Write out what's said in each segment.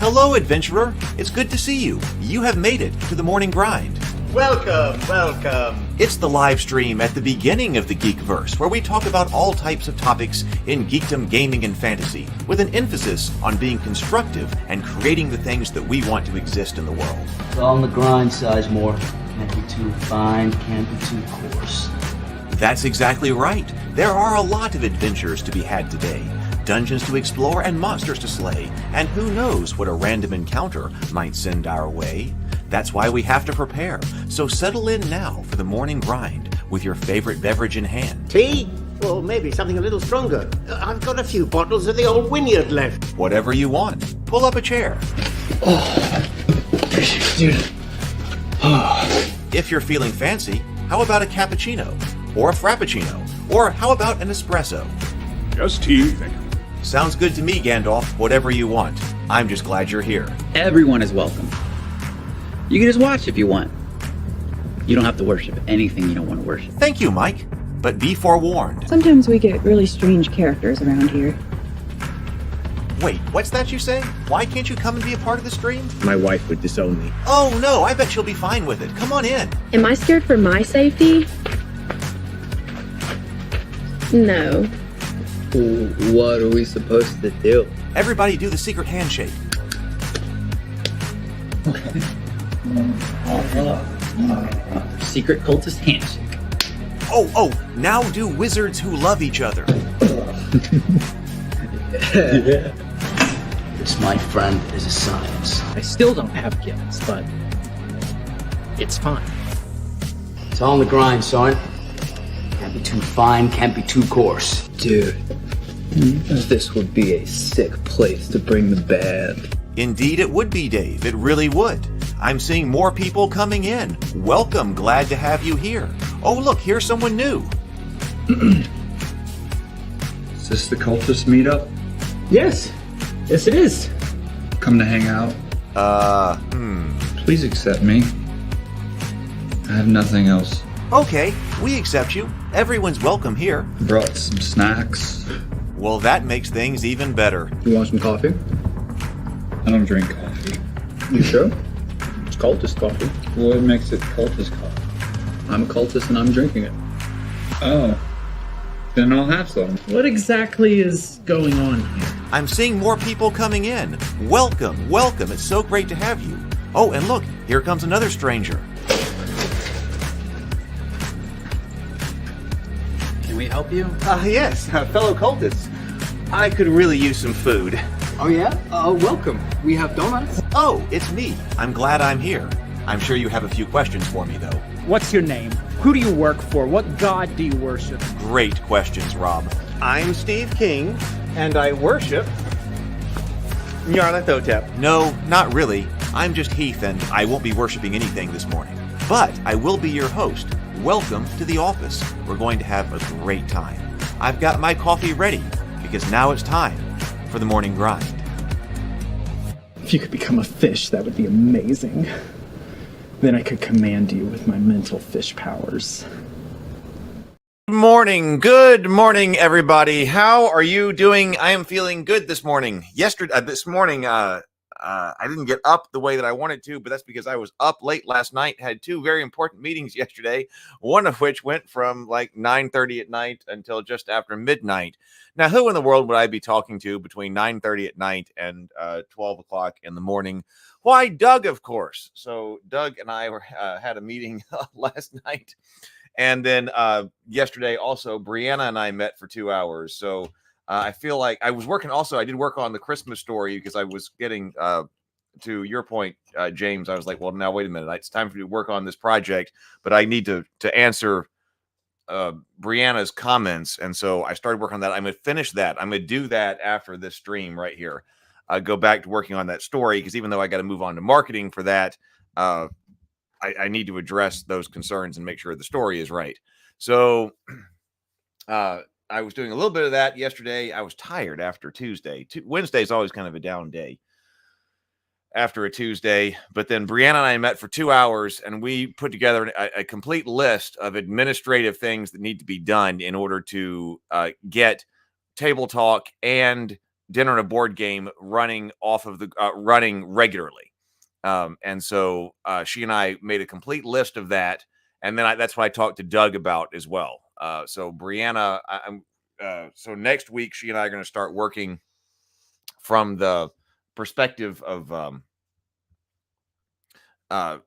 Hello, adventurer. It's good to see you. You have made it to the morning grind. Welcome, welcome. It's the live stream at the beginning of the Geekverse, where we talk about all types of topics in geekdom, gaming, and fantasy, with an emphasis on being constructive and creating the things that we want to exist in the world. It's all on the grind, Sizemore. Can't be too fine, can't be too coarse. That's exactly right. There are a lot of adventures to be had today. Dungeons to explore and monsters to slay, and who knows what a random encounter might send our way. That's why we have to prepare, so settle in now for the morning grind with your favorite beverage in hand. Tea? Or maybe something a little stronger. I've got a few bottles of the old Wynyard left. Whatever you want. Pull up a chair. Dude. If you're feeling fancy, how about a cappuccino? Or a frappuccino? Or how about an espresso? Just tea, thank you. Sounds good to me, Gandalf. Whatever you want. I'm just glad you're here. Everyone is welcome. You can just watch if you want. You don't have to worship anything you don't want to worship. Thank you, Mike. But be forewarned. Sometimes we get really strange characters around here. Wait, what's that you say? Why can't you come and be a part of the stream? My wife would disown me. Oh no, I bet she'll be fine with it. Come on in. Am I scared for my safety? No. What are we supposed to do? Everybody do the secret handshake. Secret cultist handshake. Oh, now do wizards who love each other. This, my friend, is a science. I still don't have kids, but it's fine. It's all on the grind, son. Can't be too fine, can't be too coarse. Dude, this would be a sick place to bring the band. Indeed it would be, Dave. It really would. I'm seeing more people coming in. Welcome. Glad to have you here. Oh, look, here's someone new. Is this the cultist meetup? Yes it is. Come to hang out? Please accept me. I have nothing else. Okay, we accept you. Everyone's welcome here. Brought some snacks. Well, that makes things even better. You want some coffee? I don't drink coffee. You sure? It's cultist coffee. What makes it cultist coffee? I'm a cultist and I'm drinking it. Oh. Then I'll have some. What exactly is going on here? I'm seeing more people coming in. Welcome. It's so great to have you. Oh, and look, here comes another stranger. Can we help you? Yes, fellow cultists. I could really use some food. Oh, yeah? Welcome. We have donuts. Oh, it's me. I'm glad I'm here. I'm sure you have a few questions for me, though. What's your name? Who do you work for? What god do you worship? Great questions, Rob. I'm Steve King, and I worship Nyarlathotep. No, not really. I'm just Heath, and I won't be worshiping anything this morning. But I will be your host. Welcome to the office. We're going to have a great time. I've got my coffee ready, because now it's time for the morning grind. If you could become a fish, that would be amazing. Then I could command you with my mental fish powers. Good morning, everybody. How are you doing? I am feeling good this morning. This morning, I didn't get up the way that I wanted to, but that's because I was up late last night, had two very important meetings yesterday, one of which went from like 9:30 at night until just after midnight. Now, who in the world would I be talking to between 9:30 at night and 12 o'clock in the morning? Why, Doug, of course. So Doug and I had a meeting last night. And then yesterday also, Brianna and I met for 2 hours. So I feel like I was working also. I did work on the Christmas story because I was getting to your point, James. I was like, well, now, wait a minute. It's time for you to work on this project. But I need to answer Brianna's comments. And so I started working on that. I'm going to finish that. I'm going to do that after this stream right here. Go back to working on that story because even though I got to move on to marketing for that, I need to address those concerns and make sure the story is right. So I was doing a little bit of that yesterday. I was tired after Tuesday. Wednesday is always kind of a down day after a Tuesday. But then Brianna and I met for 2 hours and we put together a complete list of administrative things that need to be done in order to get Table Talk and dinner and a board game running off of the running regularly. And so she and I made a complete list of that. And then that's what I talked to Doug about as well. So Brianna, so next week, she and I are going to start working from the perspective of, her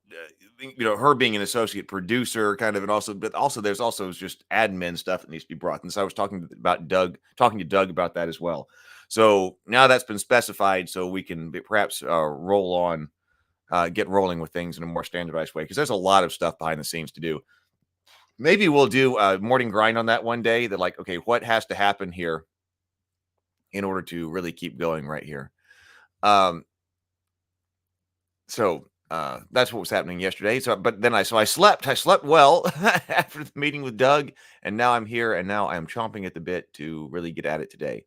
being an associate producer kind of, and but also there's also just admin stuff that needs to be brought. And so I was talking to Doug about that as well. So now that's been specified, so we can perhaps roll on, get rolling with things in a more standardized way, because there's a lot of stuff behind the scenes to do. Maybe we'll do a morning grind on that one day, that like, okay, what has to happen here in order to really keep going right here. So that's what was happening yesterday. So, but then I slept well after the meeting with Doug, and now I'm here, and now I'm chomping at the bit to really get at it today.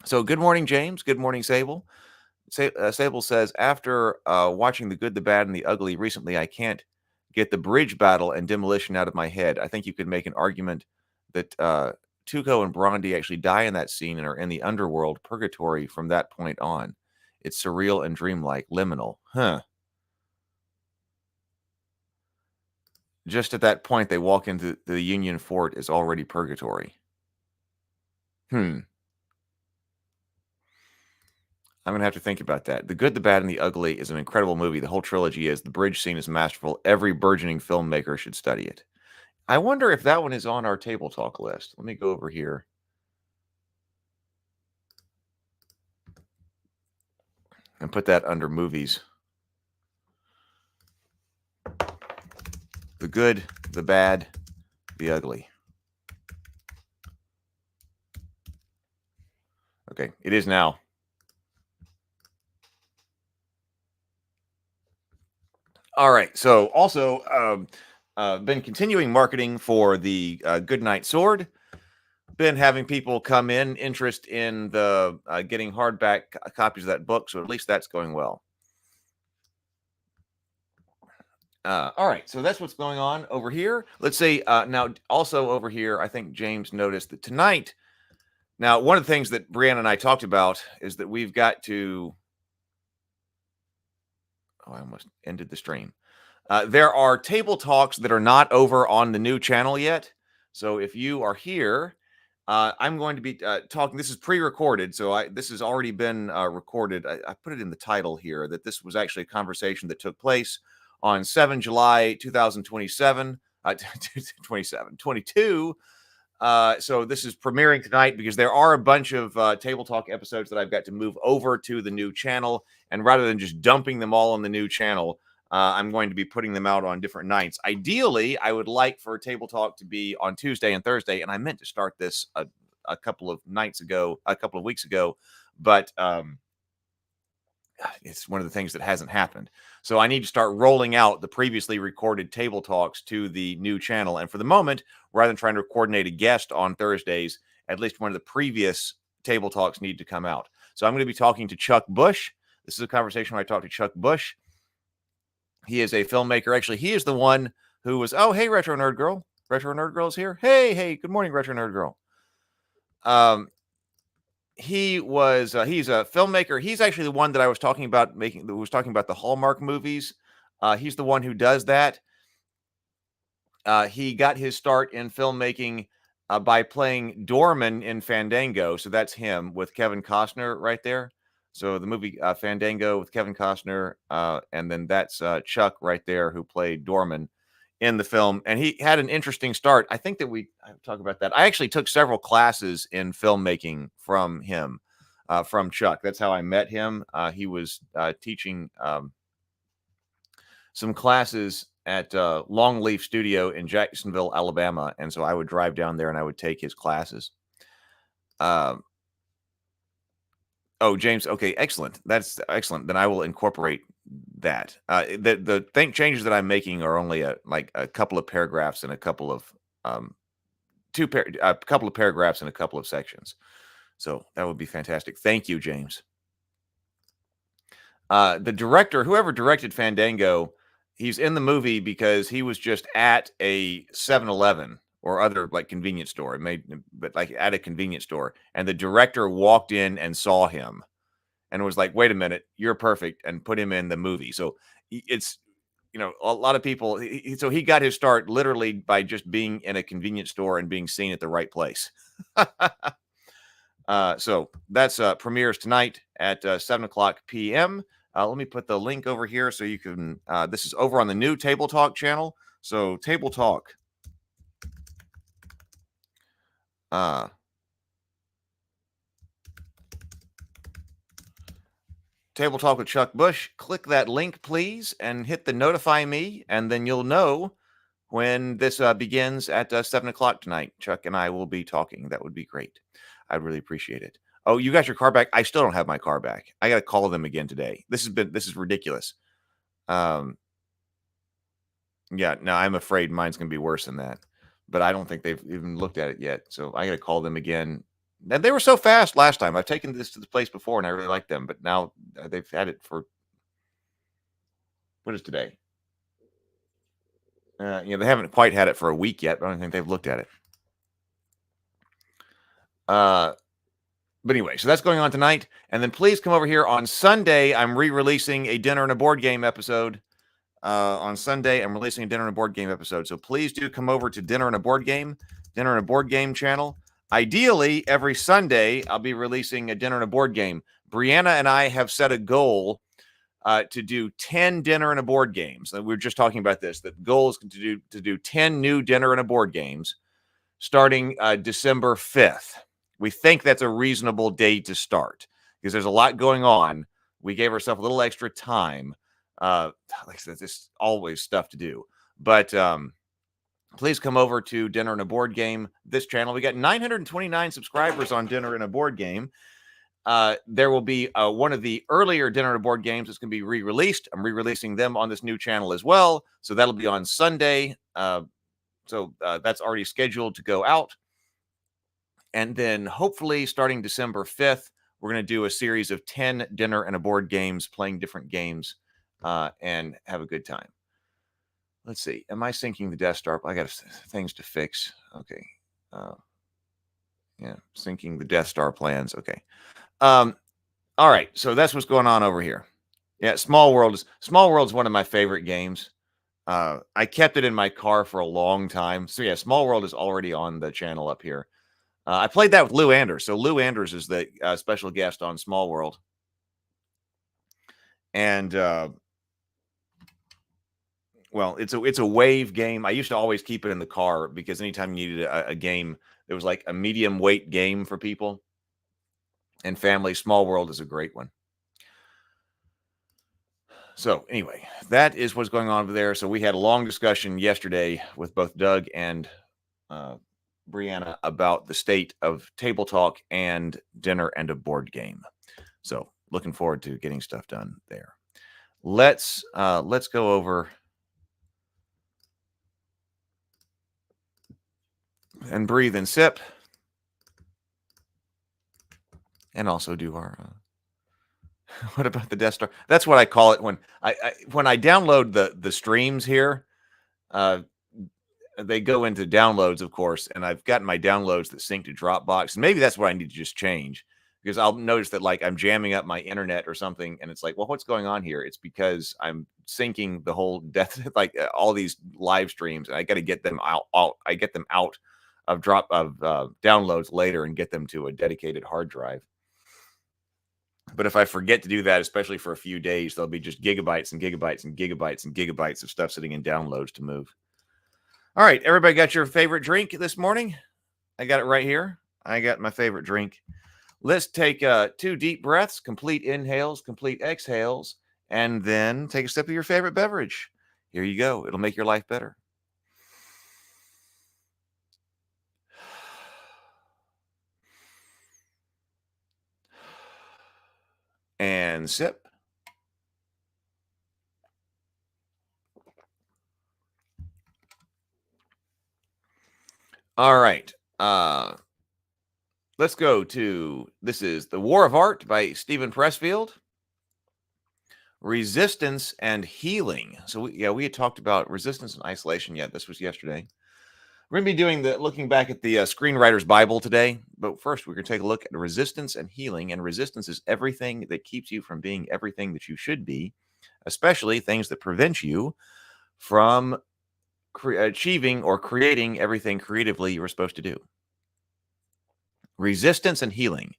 So good morning, James. Good morning, Sable. Sable says, after watching The Good, the Bad, and the Ugly recently, I can't get the bridge battle and demolition out of my head. I think you could make an argument that Tuco and Brondi actually die in that scene and are in the underworld purgatory from that point on. It's surreal and dreamlike, liminal. Huh. Just at that point, they walk into the Union Fort is already purgatory. I'm going to have to think about that. The Good, the Bad, and the Ugly is an incredible movie. The whole trilogy is. The bridge scene is masterful. Every burgeoning filmmaker should study it. I wonder if that one is on our table talk list. Let me go over here. And put that under movies. The Good, the Bad, the Ugly. Okay, it is now. All right. So also been continuing marketing for the Goodnight Sword. Been having people come in, interest in the getting hardback copies of that book. So at least that's going well. All right. So that's what's going on over here. Let's say now also over here, I think James noticed that tonight. Now, one of the things that Brianna and I talked about is that we've got to. Oh, I almost ended the stream. There are table talks that are not over on the new channel yet. So if you are here, I'm going to be talking. This is pre-recorded, so this has already been recorded. I put it in the title here that this was actually a conversation that took place on 7 July 2027, 22. So this is premiering tonight because there are a bunch of Table Talk episodes that I've got to move over to the new channel. And rather than just dumping them all on the new channel, I'm going to be putting them out on different nights. Ideally, I would like for Table Talk to be on Tuesday and Thursday. And I meant to start this a couple of weeks ago, but it's one of the things that hasn't happened. So I need to start rolling out the previously recorded Table Talks to the new channel. And for the moment, rather than trying to coordinate a guest on Thursdays, at least one of the previous Table Talks need to come out. So I'm going to be talking to Chuck Bush. This is a conversation where I talked to Chuck Bush. He is a filmmaker. Actually, he is the one who was, oh, hey, Retro Nerd Girl. Retro Nerd Girl is here. Hey, good morning, Retro Nerd Girl. He's a filmmaker. He's actually the one that I was talking about talking about the Hallmark movies. He's the one who does that. He got his start in filmmaking by playing Dorman in Fandango. So that's him with Kevin Costner right there. So the movie Fandango with Kevin Costner. And then that's Chuck right there who played Dorman in the film. And he had an interesting start. I think that I talk about that. I actually took several classes in filmmaking from him, from Chuck. That's how I met him. He was teaching some classes at Longleaf Studio in Jacksonville, Alabama. And so I would drive down there and I would take his classes. Oh, James. Okay, excellent. That's excellent. Then I will incorporate that. The changes that I'm making are only a couple of paragraphs and a couple of couple of paragraphs and a couple of sections. So that would be fantastic. Thank you, James. The director, whoever directed Fandango, he's in the movie because he was just at a 7-Eleven or other like convenience store. But like at a convenience store, and the director walked in and saw him, and was like, "Wait a minute, you're perfect," and put him in the movie. So it's a lot of people. So he got his start literally by just being in a convenience store and being seen at the right place. So that's premieres tonight at 7:00 p.m. Let me put the link over here so you can. This is over on the new Table Talk channel. So Table Talk. Table Talk with Chuck Bush. Click that link, please, and hit the notify me, and then you'll know when this begins at 7:00 tonight. Chuck and I will be talking. That would be great. I'd really appreciate it. Oh, you got your car back? I still don't have my car back. I got to call them again today. This is ridiculous. Yeah, no, I'm afraid mine's going to be worse than that. But I don't think they've even looked at it yet. So I got to call them again. And they were so fast last time. I've taken this to the place before, and I really like them. But now they've had it for, what is today? They haven't quite had it for a week yet, but I don't think they've looked at it. But anyway, so that's going on tonight. And then please come over here on Sunday. I'm re-releasing a Dinner and a Board Game episode. On Sunday, I'm releasing a Dinner and a Board Game episode. So please do come over to Dinner and a Board Game channel. Ideally, every Sunday, I'll be releasing a Dinner and a Board Game. Brianna and I have set a goal to do 10 dinner and a board games. And we were just talking about this. The goal is to do 10 new dinner and a board games starting December 5th. We think that's a reasonable day to start because there's a lot going on. We gave ourselves a little extra time. Like I said, there's always stuff to do. But please come over to Dinner and a Board Game, this channel. We got 929 subscribers on Dinner and a Board Game. There will be one of the earlier Dinner and a Board Games that's going to be re-released. I'm re-releasing them on this new channel as well. So that'll be on Sunday. So that's already scheduled to go out. And then hopefully starting December 5th, we're going to do a series of 10 dinner and a board games, playing different games, and have a good time. Let's see. Am I syncing the Death Star? I got things to fix. Okay. Yeah, syncing the Death Star plans. Okay. All right. So that's what's going on over here. Yeah, Small World is one of my favorite games. I kept it in my car for a long time. So yeah, Small World is already on the channel up here. I played that with Lou Anders. So Lou Anders is the special guest on Small World. And well, it's a wave game. I used to always keep it in the car because anytime you needed a game, there was like a medium weight game for people and family. Small World is a great one. So anyway, that is what's going on over there. So we had a long discussion yesterday with both Doug and Brianna about the state of Table Talk and Dinner and a Board Game. So looking forward to getting stuff done there. Let's go over and breathe and sip, and also do our. What about the Death Star? That's what I call it when I download the streams here. They go into downloads, of course, and I've gotten my downloads that sync to Dropbox. And maybe that's what I need to just change, because I'll notice that like I'm jamming up my internet or something, and it's like, well, what's going on here? It's because I'm syncing the whole like all these live streams, and I got to get them out. I get them out of downloads later and get them to a dedicated hard drive. But if I forget to do that, especially for a few days, there'll be just gigabytes and gigabytes and gigabytes and gigabytes of stuff sitting in downloads to move. All right, everybody got your favorite drink this morning? I got it right here. I got my favorite drink. Let's take 2 deep breaths, complete inhales, complete exhales, and then take a sip of your favorite beverage. Here you go. It'll make your life better. And sip. All right. Let's go to, this is The War of Art by Stephen Pressfield. Resistance and Healing. So we had talked about resistance and isolation. Yeah, this was yesterday. We're going to be doing looking back at the Screenwriter's Bible today. But first, we're going to take a look at resistance and healing. And resistance is everything that keeps you from being everything that you should be, especially things that prevent you from achieving or creating everything creatively you were supposed to do. Resistance and healing.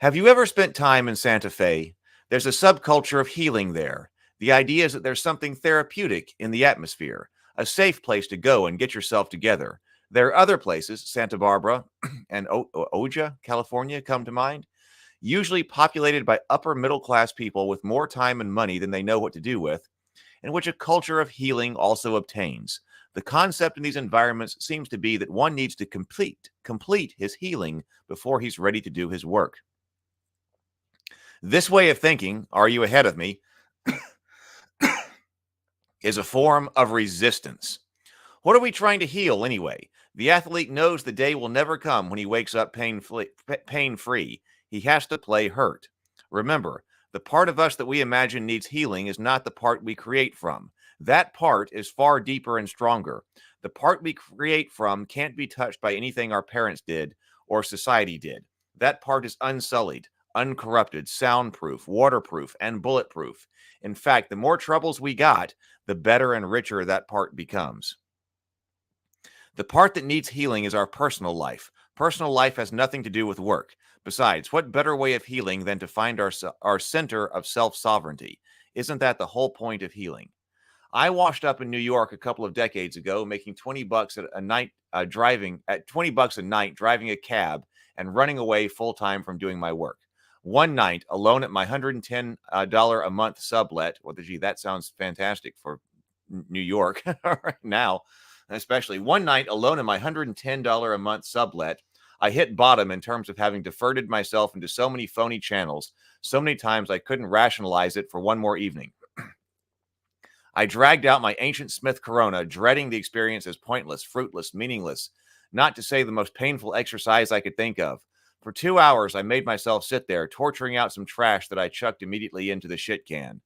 Have you ever spent time in Santa Fe? There's a subculture of healing there. The idea is that there's something therapeutic in the atmosphere, a safe place to go and get yourself together. There are other places, Santa Barbara and Oja, California, come to mind, usually populated by upper middle class people with more time and money than they know what to do with, in which a culture of healing also obtains. The concept in these environments seems to be that one needs to complete his healing before he's ready to do his work. This way of thinking, are you ahead of me, is a form of resistance. What are we trying to heal anyway? The athlete knows the day will never come when he wakes up pain-free. He has to play hurt. Remember, the part of us that we imagine needs healing is not the part we create from. That part is far deeper and stronger. The part we create from can't be touched by anything our parents did or society did. That part is unsullied, uncorrupted, soundproof, waterproof, and bulletproof. In fact, the more troubles we got, the better and richer that part becomes. The part that needs healing is our personal life. Personal life has nothing to do with work. Besides, what better way of healing than to find our center of self-sovereignty? Isn't that the whole point of healing? I washed up in New York a couple of decades ago, making $20 a night driving a cab and running away full time from doing my work. One night, alone at my $110 a month sublet. Well, gee, that sounds fantastic for New York right now, especially. One night, alone in my $110 a month sublet, I hit bottom in terms of having diverted myself into so many phony channels, so many times I couldn't rationalize it for one more evening. I dragged out my ancient Smith Corona, dreading the experience as pointless, fruitless, meaningless, not to say the most painful exercise I could think of. For 2 hours, I made myself sit there, torturing out some trash that I chucked immediately into the shit can.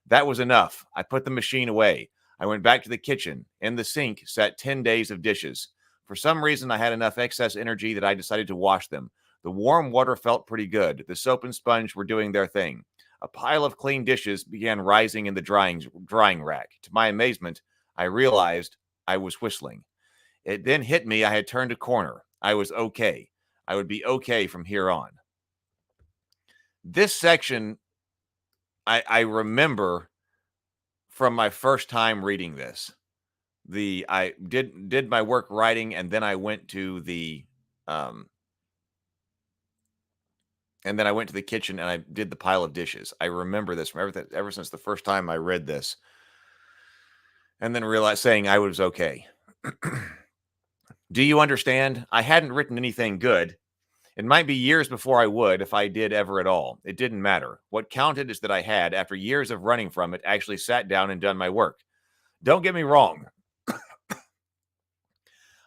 That was enough. I put the machine away. I went back to the kitchen. In the sink sat 10 days of dishes. For some reason, I had enough excess energy that I decided to wash them. The warm water felt pretty good. The soap and sponge were doing their thing. A pile of clean dishes began rising in the drying rack. To my amazement, I realized I was whistling. It then hit me I had turned a corner. I was okay. I would be okay from here on. This section, I remember from my first time reading this. I did my work writing, and then I went to the kitchen and I did the pile of dishes. I remember this from ever since the first time I read this, and then realized saying I was okay. Do you understand? I hadn't written anything good. It might be years before I would, if I did ever at all. It didn't matter. What counted is that I had, after years of running from it, actually sat down and done my work. Don't get me wrong.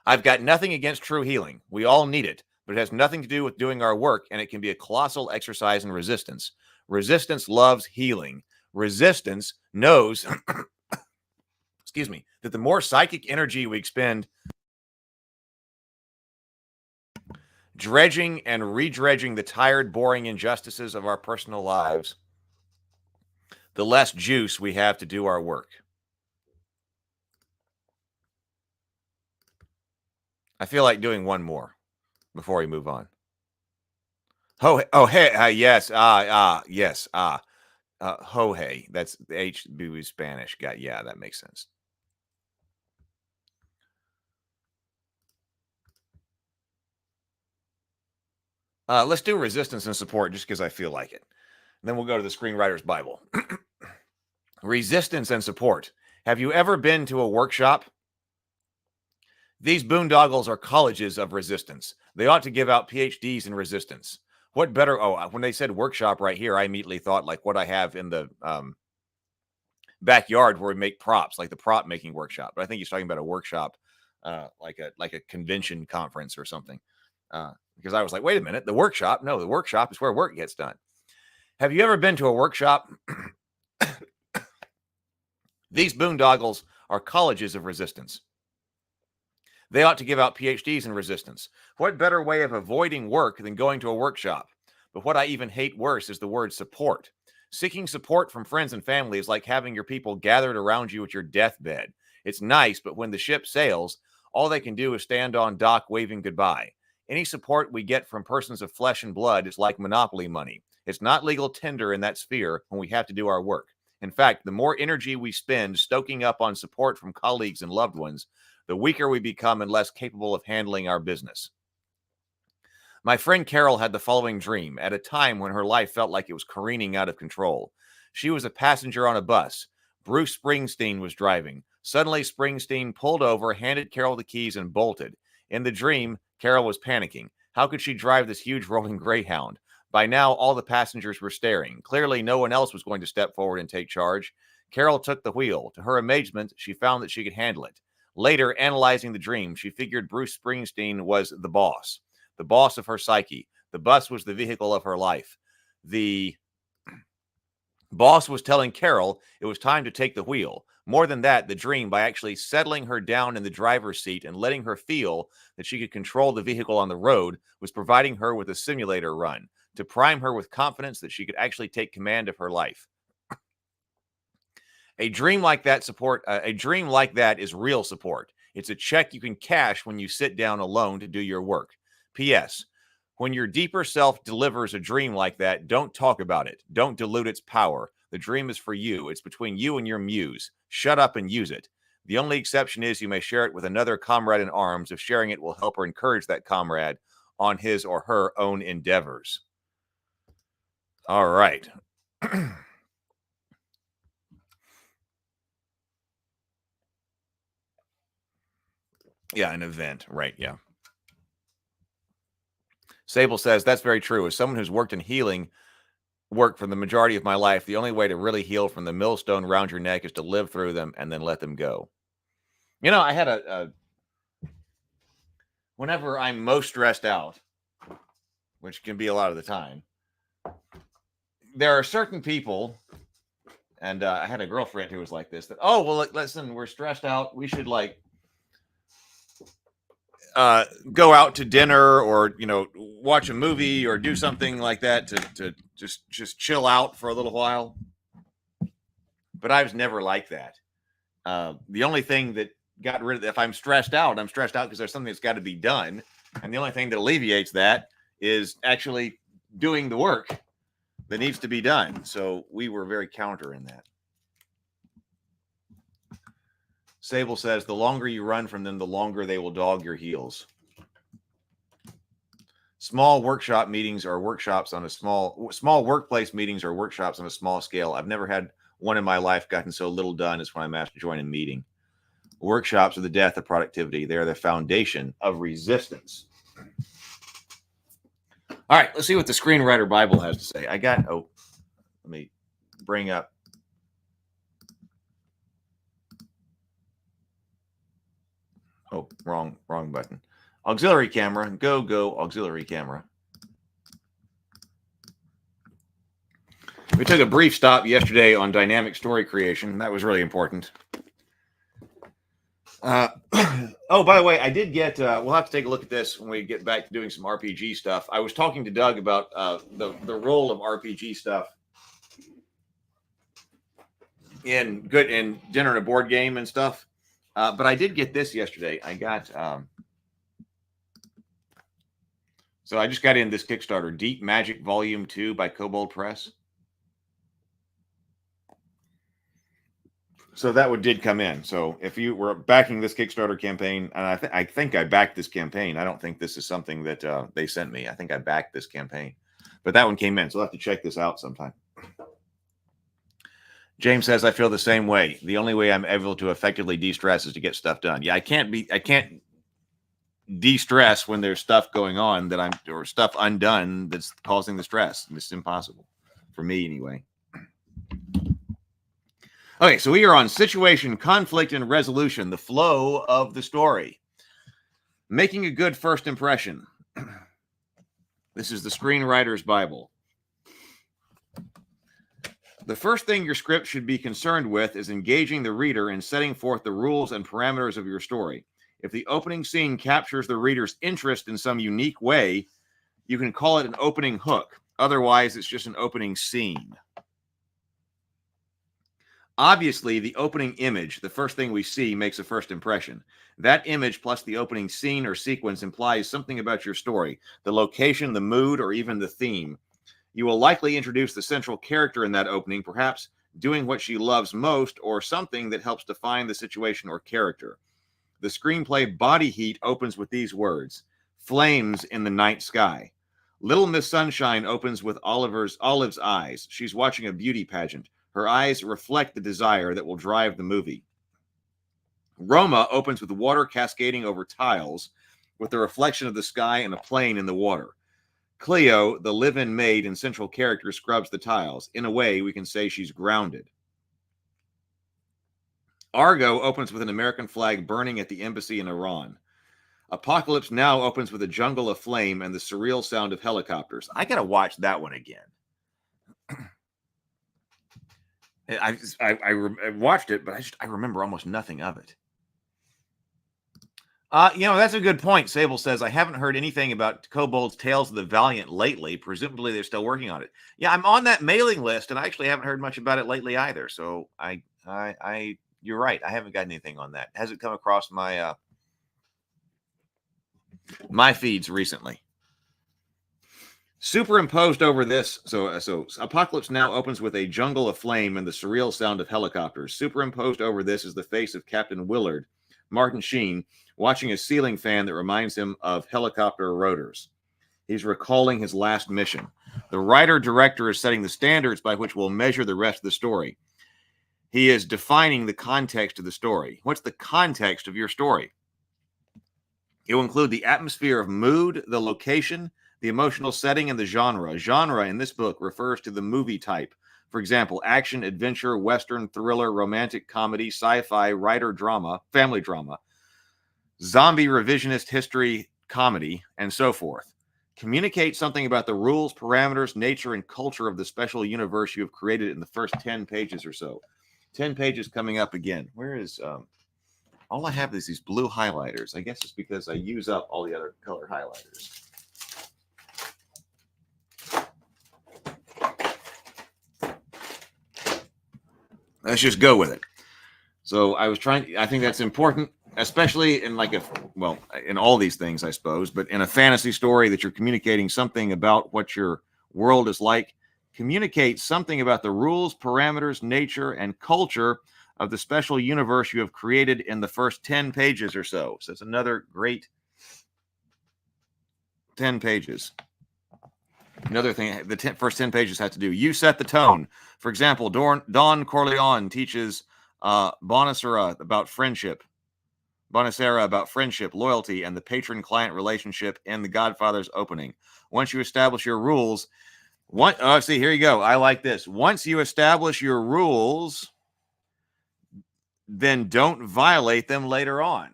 I've got nothing against true healing. We all need it, but it has nothing to do with doing our work, and it can be a colossal exercise in resistance. Resistance loves healing. Resistance knows, that the more psychic energy we expend dredging and redredging the tired, boring injustices of our personal lives, the less juice we have to do our work. I feel like doing one more before we move on. Yes, Jorge. That's the HB Spanish guy. Yeah, that makes sense. Let's do resistance and support just because I feel like it. And then we'll go to the Screenwriter's Bible. Resistance and support. Have you ever been to a workshop? These boondoggles are colleges of resistance. They ought to give out PhDs in resistance. What better? Oh, when they said workshop right here, I immediately thought like what I have in the backyard where we make props, like the prop making workshop. But I think he's talking about a workshop, like a convention conference or something. Because I was like, wait a minute, the workshop? No, the workshop is where work gets done. Have you ever been to a workshop? These boondoggles are colleges of resistance. They ought to give out PhDs in resistance. What better way of avoiding work than going to a workshop? But what I even hate worse is the word support. Seeking support from friends and family is like having your people gathered around you at your deathbed. It's nice, but when the ship sails, all they can do is stand on dock waving goodbye. Any support we get from persons of flesh and blood is like monopoly money. It's not legal tender in that sphere when we have to do our work. In fact, the more energy we spend stoking up on support from colleagues and loved ones, the weaker we become and less capable of handling our business. My friend Carol had the following dream at a time when her life felt like it was careening out of control. She was a passenger on a bus. Bruce Springsteen was driving. Suddenly, Springsteen pulled over, handed Carol the keys, and bolted. In the dream, Carol was panicking. How could she drive this huge rolling Greyhound? By now, all the passengers were staring. Clearly, no one else was going to step forward and take charge. Carol took the wheel. To her amazement, she found that she could handle it. Later, analyzing the dream, she figured Bruce Springsteen was the boss of her psyche. The bus was the vehicle of her life. The boss was telling Carol it was time to take the wheel. More than that, the dream, by actually settling her down in the driver's seat and letting her feel that she could control the vehicle on the road, was providing her with a simulator run to prime her with confidence that she could actually take command of her life. A dream like that is real support. It's a check you can cash when you sit down alone to do your work. P.S. When your deeper self delivers a dream like that, don't talk about it. Don't dilute its power. The dream is for you. It's between you and your muse. Shut up and use it. The only exception is you may share it with another comrade in arms if sharing it will help or encourage that comrade on his or her own endeavors. All right. Yeah, an event. Right, yeah. Sable says, that's very true. As someone who's worked in healing work for the majority of my life, the only way to really heal from the millstone around your neck is to live through them and then let them go. You know, I had whenever I'm most stressed out, which can be a lot of the time, there are certain people, and I had a girlfriend who was like this, that, oh, well, listen, we're stressed out. We should go out to dinner or, watch a movie or do something like that to just chill out for a little while. But I was never like that. The only thing that got rid of, if I'm stressed out because there's something that's got to be done. And the only thing that alleviates that is actually doing the work that needs to be done. So we were very counter in that. Sable says, the longer you run from them, the longer they will dog your heels. Small workshop meetings are workshops on a small workplace meetings are workshops on a small scale. I've never had one in my life gotten so little done as when I'm asked to join a meeting. Workshops are the death of productivity. They're the foundation of resistance. All right, let's see what the Screenwriter Bible has to say. Let me bring up. Oh, wrong button. Auxiliary camera. Go, auxiliary camera. We took a brief stop yesterday on dynamic story creation. That was really important. Oh, by the way, I did get, we'll have to take a look at this when we get back to doing some RPG stuff. I was talking to Doug about the role of RPG stuff in dinner and a board game and stuff. But I did get this yesterday. I got, so I just got in this Kickstarter, Deep Magic Volume 2 by Kobold Press. So that did come in. So if you were backing this Kickstarter campaign, and I think I backed this campaign. I don't think this is something that they sent me. I think I backed this campaign. But that one came in, so I'll have to check this out sometime. James says, I feel the same way. The only way I'm able to effectively de-stress is to get stuff done. Yeah, I can't de-stress when there's stuff going on or stuff undone that's causing the stress. It's impossible for me anyway. Okay, so we are on situation, conflict, and resolution, the flow of the story. Making a good first impression. This is the Screenwriter's Bible. The first thing your script should be concerned with is engaging the reader and setting forth the rules and parameters of your story. If the opening scene captures the reader's interest in some unique way, you can call it an opening hook. Otherwise, it's just an opening scene. Obviously, the opening image, the first thing we see, makes a first impression. That image plus the opening scene or sequence implies something about your story, the location, the mood, or even the theme. You will likely introduce the central character in that opening, perhaps doing what she loves most or something that helps define the situation or character. The screenplay Body Heat opens with these words: flames in the night sky. Little Miss Sunshine opens with Olive's eyes. She's watching a beauty pageant. Her eyes reflect the desire that will drive the movie. Roma opens with water cascading over tiles, with the reflection of the sky and a plane in the water. Cleo, the live-in maid and central character, scrubs the tiles. In a way, we can say she's grounded. Argo opens with an American flag burning at the embassy in Iran. Apocalypse Now opens with a jungle of flame and the surreal sound of helicopters. I gotta watch that one again. I watched it, but I remember almost nothing of it. That's a good point. Sable says, I haven't heard anything about Kobold's Tales of the Valiant lately. Presumably they're still working on it. Yeah, I'm on that mailing list, and I actually haven't heard much about it lately either. So you're right. I haven't got anything on that. It hasn't come across my my feeds recently. Superimposed over this, so Apocalypse Now opens with a jungle of flame and the surreal sound of helicopters. Superimposed over this is the face of Captain Willard, Martin Sheen, watching a ceiling fan that reminds him of helicopter rotors. He's recalling his last mission. The writer-director is setting the standards by which we'll measure the rest of the story. He is defining the context of the story. What's the context of your story? It will include the atmosphere of mood, the location, the emotional setting, and the genre. Genre in this book refers to the movie type. For example, action, adventure, western, thriller, romantic comedy, sci-fi, writer drama, family drama, zombie revisionist history, comedy, and so forth. Communicate something about the rules, parameters, nature, and culture of the special universe you have created in the first 10 pages or so. 10 pages coming up again. Where is... all I have is these blue highlighters. I guess it's because I use up all the other color highlighters. Let's just go with it. So I think that's important, especially in in all these things, I suppose, but in a fantasy story that you're communicating something about what your world is like. Communicate something about the rules, parameters, nature, and culture of the special universe you have created in the first 10 pages or so. So it's another great 10 pages. Another thing the first 10 pages have to do. You set the tone. For example, Don Corleone teaches Bonacera about friendship, loyalty, and the patron-client relationship in The Godfather's opening. Once you establish your rules, see, here you go. I like this. Once you establish your rules, then don't violate them later on.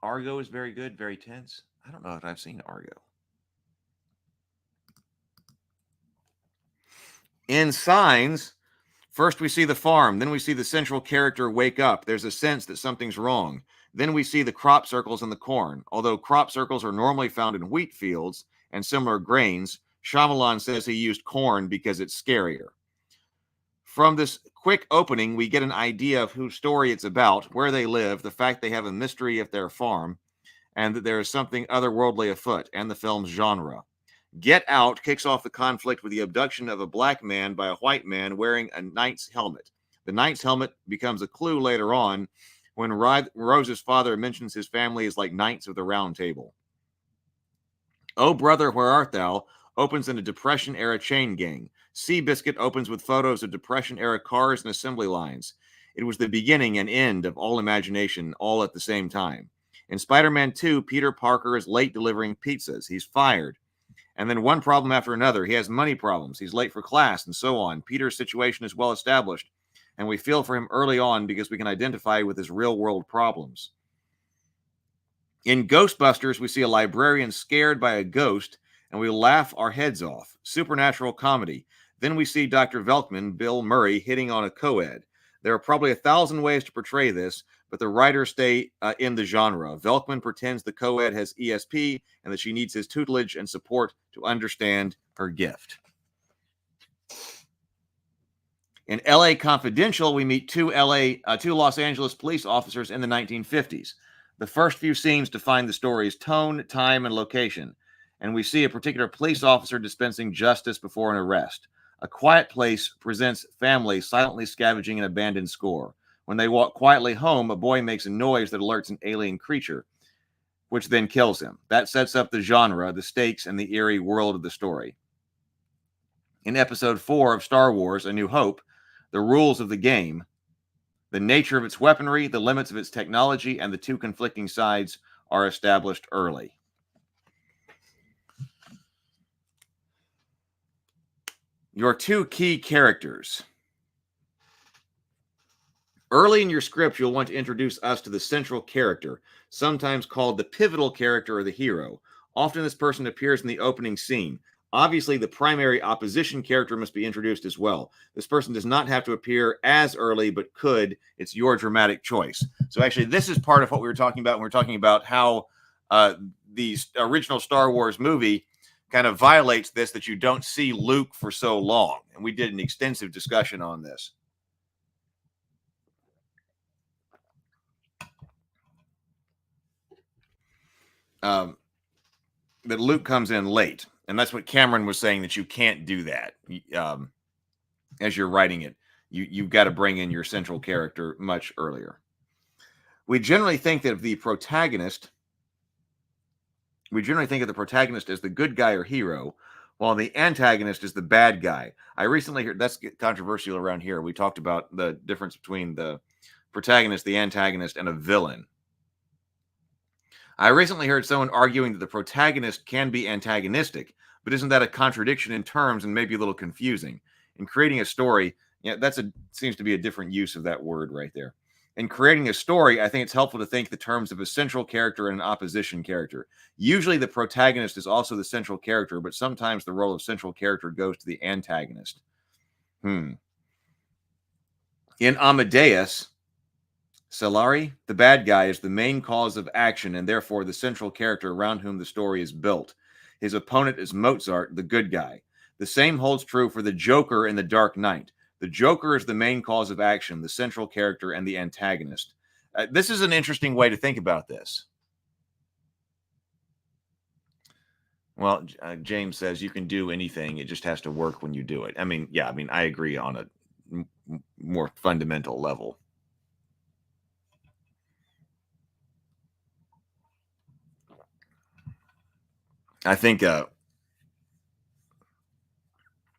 Argo is very good, very tense. I don't know if I've seen Argo. In Signs, first we see the farm, then we see the central character wake up. There's a sense that something's wrong. Then we see the crop circles in the corn. Although crop circles are normally found in wheat fields and similar grains, Shyamalan says he used corn because it's scarier. From this quick opening, we get an idea of whose story it's about, where they live, the fact they have a mystery of their farm, and that there is something otherworldly afoot, and the film's genre. Get Out kicks off the conflict with the abduction of a black man by a white man wearing a knight's helmet. The knight's helmet becomes a clue later on when Rose's father mentions his family is like knights of the round table. Oh Brother, Where Art Thou opens in a Depression-era chain gang. Seabiscuit opens with photos of Depression-era cars and assembly lines. It was the beginning and end of all imagination, all at the same time. In Spider-Man 2, Peter Parker is late delivering pizzas. He's fired. And then one problem after another. He has money problems. He's late for class and so on. Peter's situation is well established, and we feel for him early on because we can identify with his real-world problems. In Ghostbusters, we see a librarian scared by a ghost, and we laugh our heads off. Supernatural comedy. Then we see Dr. Velkman, Bill Murray, hitting on a co-ed. There are probably 1,000 ways to portray this, but the writers stay in the genre. Velkman pretends the co-ed has ESP and that she needs his tutelage and support to understand her gift. In L.A. Confidential, we meet two Los Angeles police officers in the 1950s. The first few scenes define the story's tone, time, and location, and we see a particular police officer dispensing justice before an arrest. A Quiet Place presents families silently scavenging an abandoned score. When they walk quietly home, a boy makes a noise that alerts an alien creature, which then kills him. That sets up the genre, the stakes, and the eerie world of the story. In Episode 4 of Star Wars: A New Hope, the rules of the game, the nature of its weaponry, the limits of its technology, and the two conflicting sides are established early. Your two key characters. Early in your script, you'll want to introduce us to the central character, sometimes called the pivotal character or the hero. Often this person appears in the opening scene. Obviously, the primary opposition character must be introduced as well. This person does not have to appear as early, but could. It's your dramatic choice. So actually, this is part of what we were talking about when we were talking about how the original Star Wars movie kind of violates this, that you don't see Luke for so long. And we did an extensive discussion on this. That Luke comes in late. And that's what Cameron was saying, that you can't do that. As you're writing it, you've got to bring in your central character much earlier. We generally think of the protagonist as the good guy or hero, while the antagonist is the bad guy. I recently heard, that's controversial around here. We talked about the difference between the protagonist, the antagonist, and a villain. I recently heard someone arguing that the protagonist can be antagonistic, but isn't that a contradiction in terms and maybe a little confusing? In creating a story, seems to be a different use of that word right there. In creating a story, I think it's helpful to think the terms of a central character and an opposition character. Usually the protagonist is also the central character, but sometimes the role of central character goes to the antagonist. In Amadeus, Salieri, the bad guy, is the main cause of action and therefore the central character around whom the story is built. His opponent is Mozart, the good guy. The same holds true for the Joker in The Dark Knight. The Joker is the main cause of action, the central character, and the antagonist. This is an interesting way to think about this. Well, James says you can do anything. It just has to work when you do it. I agree on a more fundamental level. I think,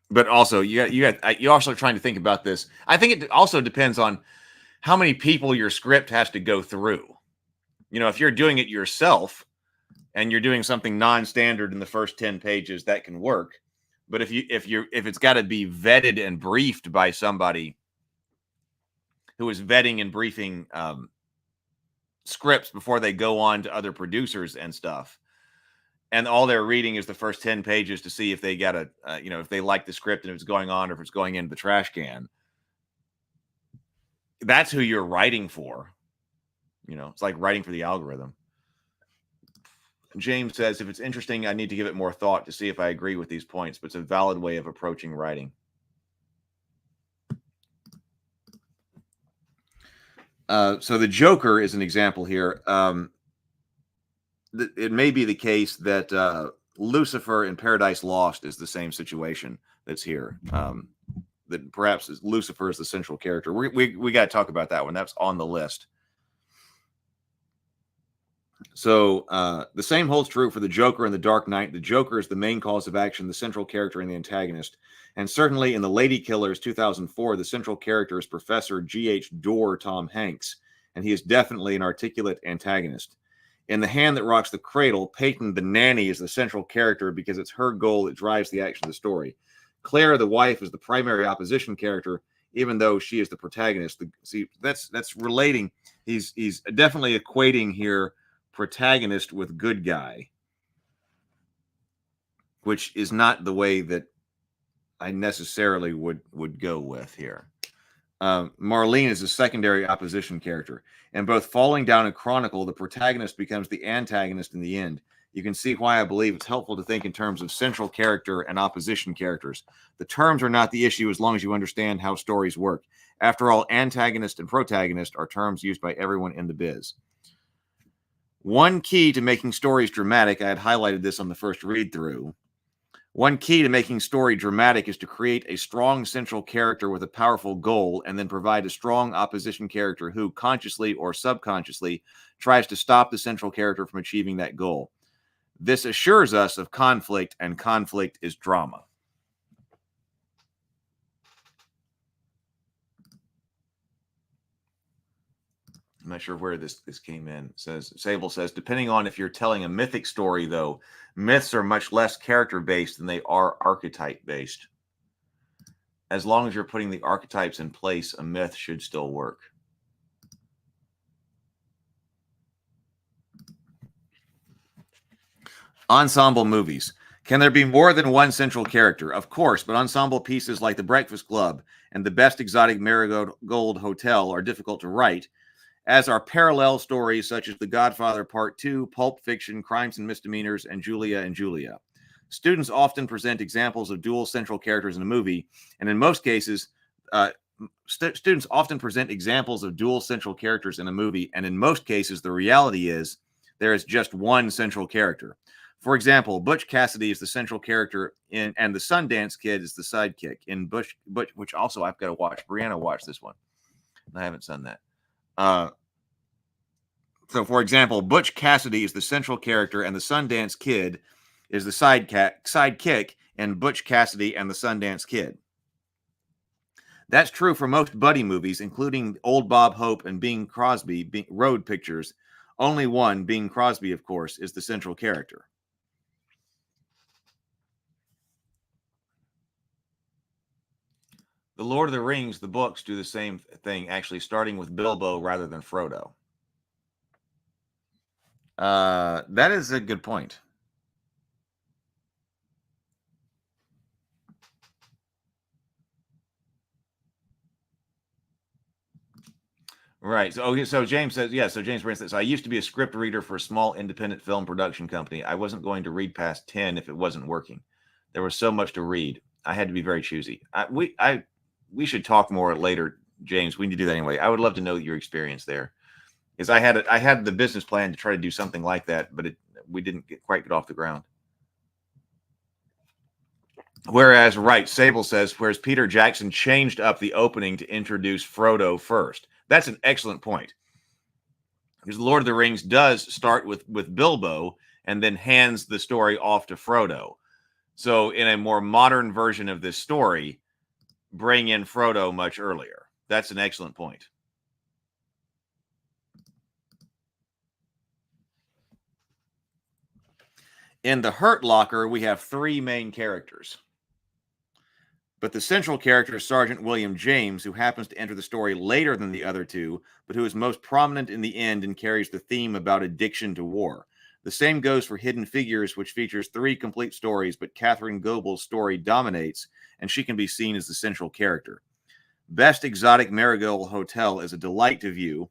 but also you're also trying to think about this. I think it also depends on how many people your script has to go through. If you're doing it yourself and you're doing something non-standard in the first 10 pages, that can work. But if it's got to be vetted and briefed by somebody who is vetting and briefing scripts before they go on to other producers and stuff, and all they're reading is the first 10 pages to see if they got if they like the script and if it's going on or if it's going into the trash can. That's who you're writing for. It's like writing for the algorithm. James says, if it's interesting, I need to give it more thought to see if I agree with these points, but it's a valid way of approaching writing. So the Joker is an example here. It may be the case that Lucifer in Paradise Lost is the same situation that's here. That perhaps Lucifer is the central character. We got to talk about that one. That's on the list. So the same holds true for the Joker in The Dark Knight. The Joker is the main cause of action, the central character, and the antagonist. And certainly in The Lady Killers 2004, the central character is Professor G.H. Dorr Tom Hanks, and he is definitely an articulate antagonist. In The Hand That Rocks the Cradle, Peyton the nanny is the central character because it's her goal that drives the action of the story. Claire, the wife, is the primary opposition character, even though she is the protagonist. That's relating. He's definitely equating here protagonist with good guy, which is not the way that I necessarily would go with here. Marlene is a secondary opposition character. In both Falling Down and Chronicle, the protagonist becomes the antagonist in the end. You can see why I believe it's helpful to think in terms of central character and opposition characters. The terms are not the issue as long as you understand how stories work. After all, antagonist and protagonist are terms used by everyone in the biz. One key to making stories dramatic, I had highlighted this on the first read-through. One key to making story dramatic is to create a strong central character with a powerful goal and then provide a strong opposition character who, consciously or subconsciously, tries to stop the central character from achieving that goal. This assures us of conflict, and conflict is drama. I'm not sure where this came in. Sable says, depending on if you're telling a mythic story, though, myths are much less character-based than they are archetype-based. As long as you're putting the archetypes in place, a myth should still work. Ensemble movies. Can there be more than one central character? Of course, but ensemble pieces like The Breakfast Club and The Best Exotic Marigold Hotel are difficult to write, as are parallel stories such as The Godfather Part 2, Pulp Fiction, Crimes and Misdemeanors, and Julia. Students often present examples of dual central characters in a movie, and in most cases, students often present examples of dual central characters in a movie, and in most cases, the reality is there is just one central character. For example, Butch Cassidy is the central character and the Sundance Kid is the sidekick in Butch, which also I've got to watch. Brianna watched this one. I haven't done that. So, for example, Butch Cassidy is the central character, and the Sundance Kid is the sidekick in Butch Cassidy and the Sundance Kid. That's true for most buddy movies, including Old Bob Hope and Bing Crosby road pictures. Only one, Bing Crosby, of course, is the central character. The Lord of the Rings, the books, do the same thing, actually, starting with Bilbo rather than Frodo. That is a good point. Right. So James says, yeah. So James Brand says, I used to be a script reader for a small independent film production company. I wasn't going to read past 10 if it wasn't working. There was so much to read. I had to be very choosy. We should talk more later, James. We need to do that anyway. I would love to know your experience there, because I had the business plan to try to do something like that, but we didn't quite get off the ground. Whereas, right, Sable says, whereas Peter Jackson changed up the opening to introduce Frodo first. That's an excellent point, because Lord of the Rings does start with Bilbo and then hands the story off to Frodo. So in a more modern version of this story, bring in Frodo much earlier. That's an excellent point. In The Hurt Locker, we have 3 main characters. But the central character is Sergeant William James, who happens to enter the story later than the other 2, but who is most prominent in the end and carries the theme about addiction to war. The same goes for Hidden Figures, which features 3 complete stories, but Catherine Goble's story dominates, and she can be seen as the central character. Best Exotic Marigold Hotel is a delight to view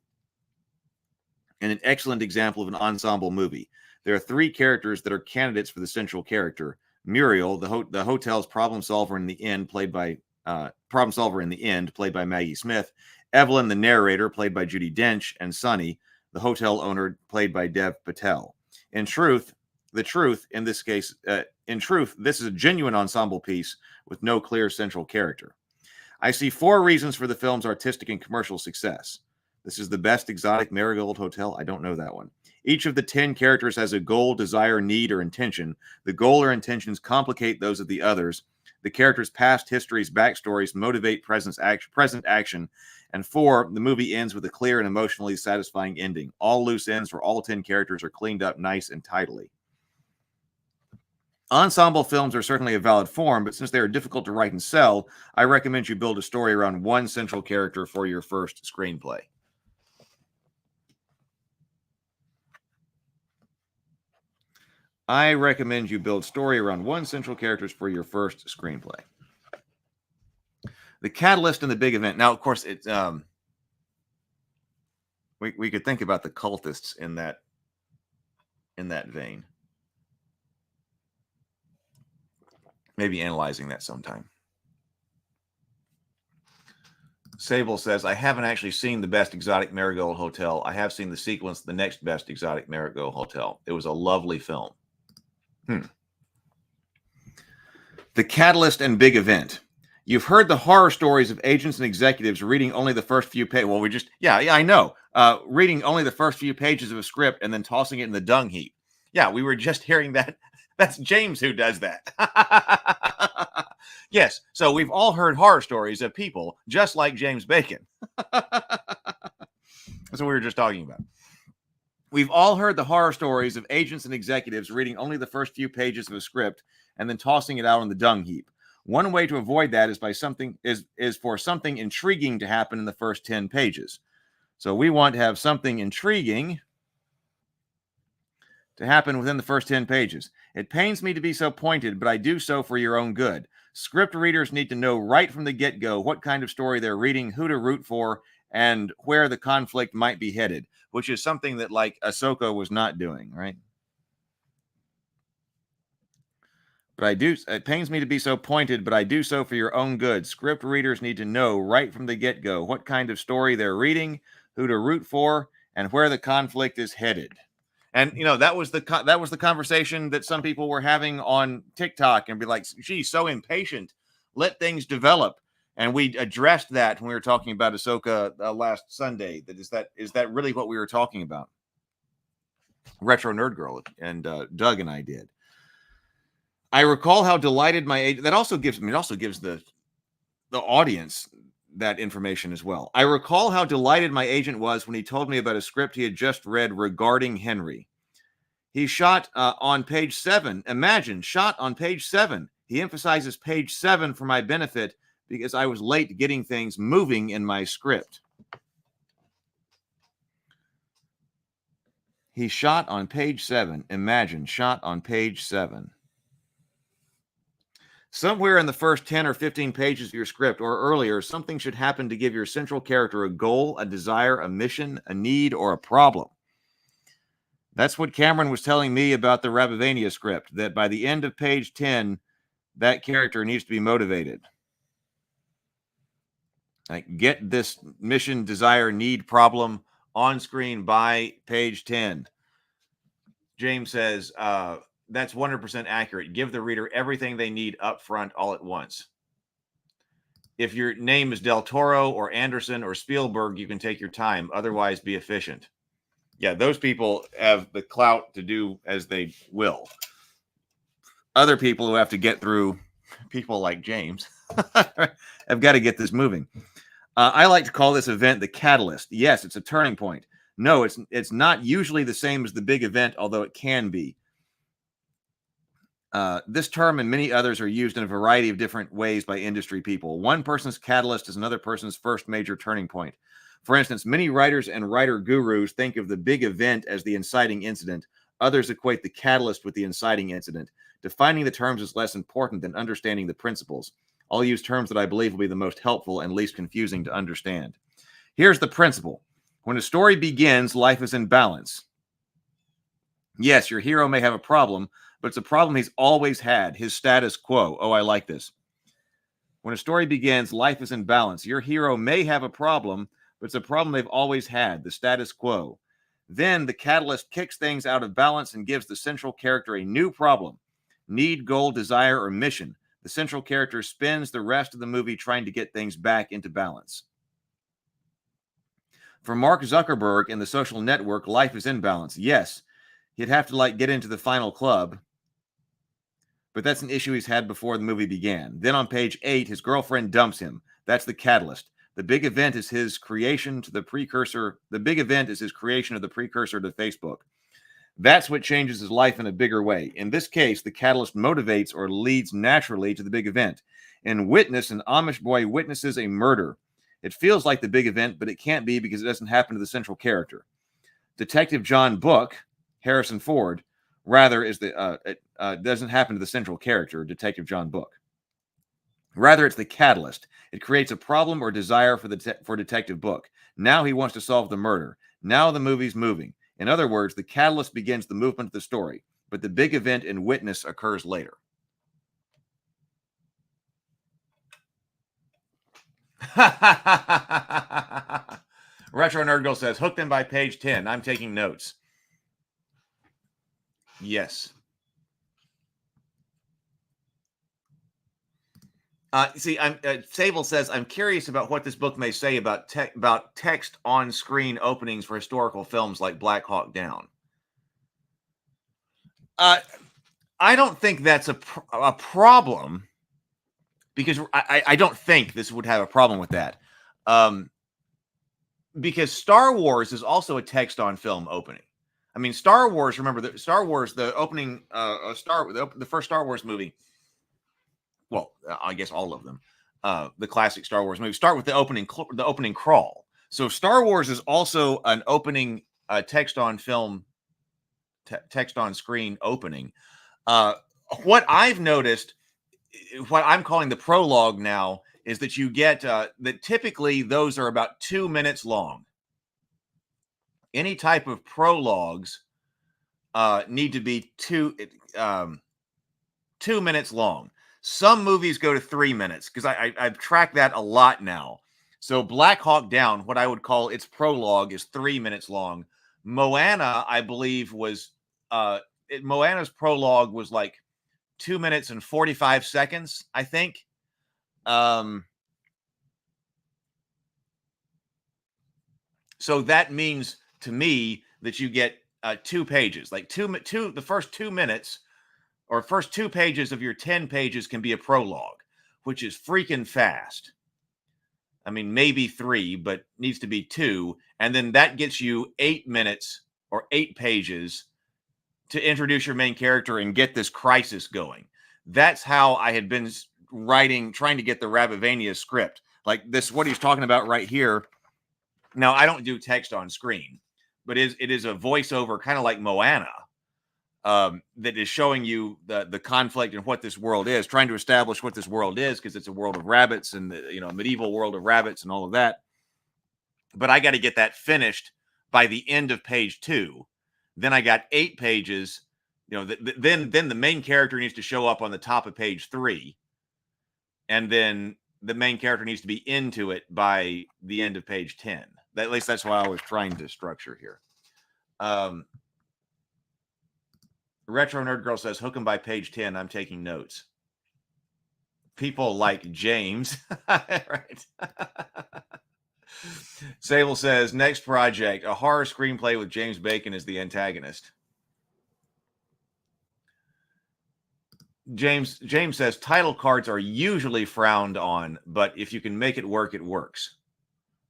and an excellent example of an ensemble movie. There are 3 characters that are candidates for the central character. Muriel, the hotel's problem solver in the end, played by Maggie Smith. Evelyn, the narrator, played by Judi Dench, and Sonny, the hotel owner, played by Dev Patel. In truth, this is a genuine ensemble piece with no clear central character. I see 4 reasons for the film's artistic and commercial success. This is the Best Exotic Marigold Hotel. I don't know that one. Each of the 10 characters has a goal, desire, need, or intention. The goal or intentions complicate those of the others. The characters' past histories, backstories motivate present action. And 4, the movie ends with a clear and emotionally satisfying ending. All loose ends for all 10 characters are cleaned up nice and tidily. Ensemble films are certainly a valid form, but since they are difficult to write and sell, I recommend you build a story around one central character for your first screenplay. I recommend you build story around one central character for your first screenplay. The catalyst and the big event. Now, of course, it's we could think about the cultists in that vein. Maybe analyzing that sometime. Sable says, I haven't actually seen The Best Exotic Marigold Hotel. I have seen the sequence, The Next Best Exotic Marigold Hotel. It was a lovely film. The catalyst and big event. You've heard the horror stories of agents and executives reading only the first few pages. Well, we just, yeah, I know. Reading only the first few pages of a script and then tossing it in the dung heap. Yeah, we were just hearing that. That's James who does that. Yes, so we've all heard horror stories of people just like James Bacon. That's what we were just talking about. We've all heard the horror stories of agents and executives reading only the first few pages of a script and then tossing it out on the dung heap. One way to avoid that is for something intriguing to happen in the first 10 pages. So we want to have something intriguing to happen within the first 10 pages. It pains me to be so pointed, but I do so for your own good. Script readers need to know right from the get-go what kind of story they're reading, who to root for, and where the conflict might be headed, which is something that, like, Ahsoka was not doing, right? It pains me to be so pointed, but I do so for your own good. Script readers need to know right from the get-go what kind of story they're reading, who to root for, and where the conflict is headed. And, you know, that was the conversation that some people were having on TikTok and be like, geez, so impatient. Let things develop. And we addressed that when we were talking about Ahsoka last Sunday. Is that really what we were talking about? Retro Nerd Girl and Doug and I did. I recall how delighted my agent. That also gives the audience that information as well. I recall how delighted my agent was when he told me about a script he had just read regarding Henry. He shot on page 7. Imagine, shot on page 7. He emphasizes page 7 for my benefit because I was late getting things moving in my script. He shot on page 7. Imagine, shot on page 7. Somewhere in the first 10 or 15 pages of your script or earlier, something should happen to give your central character a goal, a desire, a mission, a need, or a problem. That's what Cameron was telling me about the Rabavania script, that by the end of page 10, that character needs to be motivated. Like, get this mission, desire, need, problem on screen by page 10. James says, that's 100% accurate. Give the reader everything they need up front all at once. If your name is Del Toro or Anderson or Spielberg, you can take your time. Otherwise, be efficient. Yeah, those people have the clout to do as they will. Other people who have to get through, people like James, have got to get this moving. I like to call this event the catalyst. Yes, it's a turning point. No, it's not usually the same as the big event, although it can be. This term and many others are used in a variety of different ways by industry people. One person's catalyst is another person's first major turning point. For instance, many writers and writer gurus think of the big event as the inciting incident. Others equate the catalyst with the inciting incident. Defining the terms is less important than understanding the principles. I'll use terms that I believe will be the most helpful and least confusing to understand. Here's the principle. When a story begins, life is in balance. Yes, your hero may have a problem, but it's a problem he's always had, his status quo. Oh, I like this. When a story begins, life is in balance. Your hero may have a problem, but it's a problem they've always had, the status quo. Then the catalyst kicks things out of balance and gives the central character a new problem, need, goal, desire, or mission. The central character spends the rest of the movie trying to get things back into balance. For Mark Zuckerberg in The Social Network, life is in balance. Yes, he'd have to get into the final club, but that's an issue he's had before the movie began. Then on page 8, his girlfriend dumps him. That's the catalyst. The big event is his creation to the precursor. The big event is his creation of the precursor to Facebook. That's what changes his life in a bigger way. In this case, the catalyst motivates or leads naturally to the big event. In Witness, an Amish boy witnesses a murder. It feels like the big event, but it can't be because it doesn't happen to the central character. Detective John Book, Harrison Ford, rather is it doesn't happen to the central character, Detective John Book. Rather, it's the catalyst. It creates a problem or desire for detective book. Now he wants to solve the murder. Now the movie's moving. In other words, the catalyst begins the movement of the story, but the big event and witness occurs later. Retro Nerd Girl says, hooked in by page 10. I'm taking notes. Yes. Sable says, I'm curious about what this book may say about text on screen openings for historical films like Black Hawk Down. I don't think that's a problem, because I don't think this would have a problem with that. Because Star Wars is also a text on film opening. I mean, Star Wars, remember that Star Wars, the opening, the first Star Wars movie, well, I guess all of them, the classic Star Wars movies start with the opening crawl. So Star Wars is also an opening text on film, text on screen opening. What I've noticed, what I'm calling the prologue now, is that you get that typically those are about 2 minutes long. Any type of prologues need to be 2 minutes long. Some movies go to 3 minutes, because I've tracked that a lot now. So Black Hawk Down, what I would call its prologue, is 3 minutes long. Moana, I believe, was Moana's prologue was like 2 minutes and 45 seconds, I think. So that means to me that you get 2 pages, like the first 2 minutes or first 2 pages of your 10 pages can be a prologue, which is freaking fast. I mean, maybe 3, but needs to be 2. And then that gets you 8 minutes or 8 pages to introduce your main character and get this crisis going. That's how I had been writing, trying to get the Rabavania script. Like this, what he's talking about right here. Now, I don't do text on screen, but it is a voiceover, kind of like Moana, that is showing you the conflict and what this world is, trying to establish what this world is, because it's a world of rabbits and the medieval world of rabbits and all of that. But I got to get that finished by the end of page 2. Then I got 8 pages. Then the main character needs to show up on the top of page 3, and then the main character needs to be into it by the end of page 10. At least that's what I was trying to structure here. Retro Nerd Girl says, hook 'em by page 10. I'm taking notes. People like James. Right. Sable says, next project, a horror screenplay with James Bacon as the antagonist. James says, title cards are usually frowned on, but if you can make it work, it works.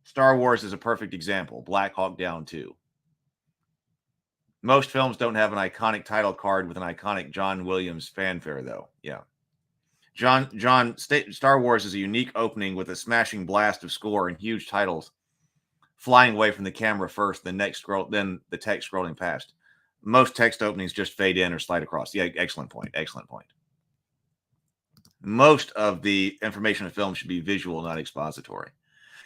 Star Wars is a perfect example. Black Hawk Down 2. Most films don't have an iconic title card with an iconic John Williams fanfare, though. Yeah. Star Wars is a unique opening with a smashing blast of score and huge titles flying away from the camera first, then the text scrolling past. Most text openings just fade in or slide across. Yeah, excellent point. Excellent point. Most of the information of film should be visual, not expository.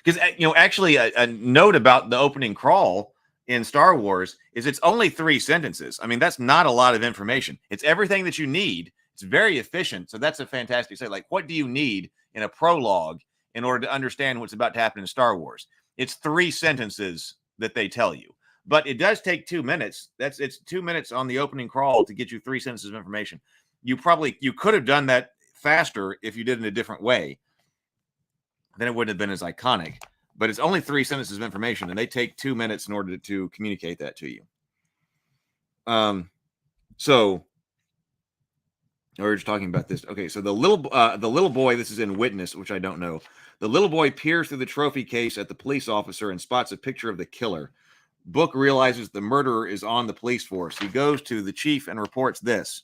Because, actually a note about the opening crawl in Star Wars is it's only 3 sentences. I mean, that's not a lot of information. It's everything that you need. It's very efficient. So that's a fantastic say. Like, what do you need in a prologue in order to understand what's about to happen in Star Wars? It's 3 sentences that they tell you. But it does take 2 minutes. It's 2 minutes on the opening crawl to get you 3 sentences of information. You could have done that faster if you did it in a different way. Then it wouldn't have been as iconic. But it's only 3 sentences of information, and they take 2 minutes in order to communicate that to you. So we're just talking about this. Okay, so the little boy, this is in Witness, which I don't know. The little boy peers through the trophy case at the police officer and spots a picture of the killer. Book realizes the murderer is on the police force. He goes to the chief and reports this.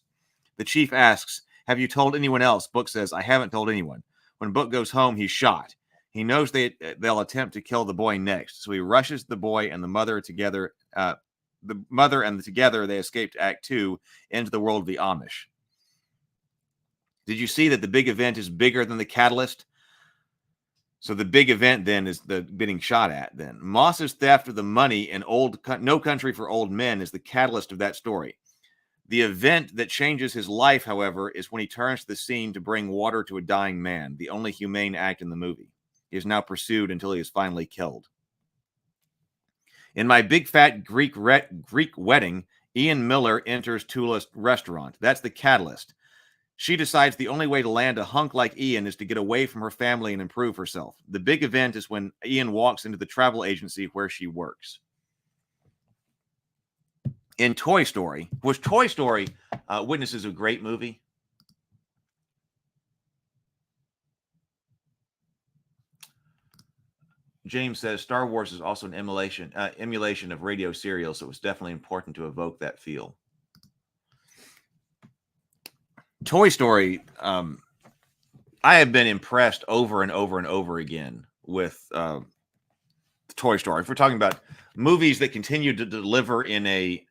The chief asks, have you told anyone else? Book says, I haven't told anyone. When Book goes home, he's shot. He knows they'll attempt to kill the boy next. So he rushes the boy and the mother together. Together they escape to Act 2 into the world of the Amish. Did you see that the big event is bigger than the catalyst? So the big event then is the getting shot at then. Moss's theft of the money in No Country for Old Men is the catalyst of that story. The event that changes his life, however, is when he turns to the scene to bring water to a dying man, the only humane act in the movie. He is now pursued until he is finally killed. In My Big Fat Greek Wedding, Ian Miller enters Tula's restaurant. That's the catalyst. She decides the only way to land a hunk like Ian is to get away from her family and improve herself. The big event is when Ian walks into the travel agency where she works. In Toy Story, was Toy Story witnesses a great movie? James says Star Wars is also an emulation of radio serials, so it was definitely important to evoke that feel. Toy Story, I have been impressed over and over and over again with Toy Story. If we're talking about movies that continue to deliver in a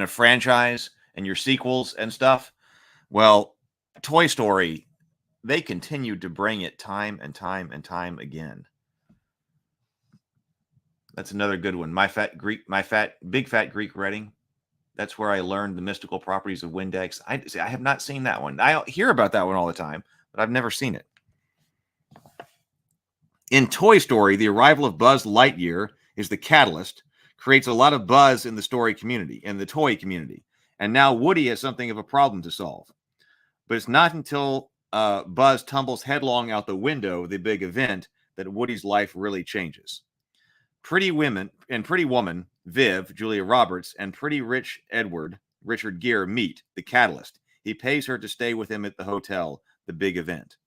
franchise and your sequels and stuff, well, Toy Story, they continued to bring it time and time and time again. That's another good one. Big Fat Greek Wedding. That's where I learned the mystical properties of Windex. I have not seen that one. I hear about that one all the time, but I've never seen it. In Toy Story, the arrival of Buzz Lightyear is the catalyst, creates a lot of buzz in the story community, in the toy community. And now Woody has something of a problem to solve. But it's not until Buzz tumbles headlong out the window, the big event, that Woody's life really changes. Pretty Woman, Viv, Julia Roberts, and Pretty Rich Edward, Richard Gere, meet, the catalyst. He pays her to stay with him at the hotel, the big event.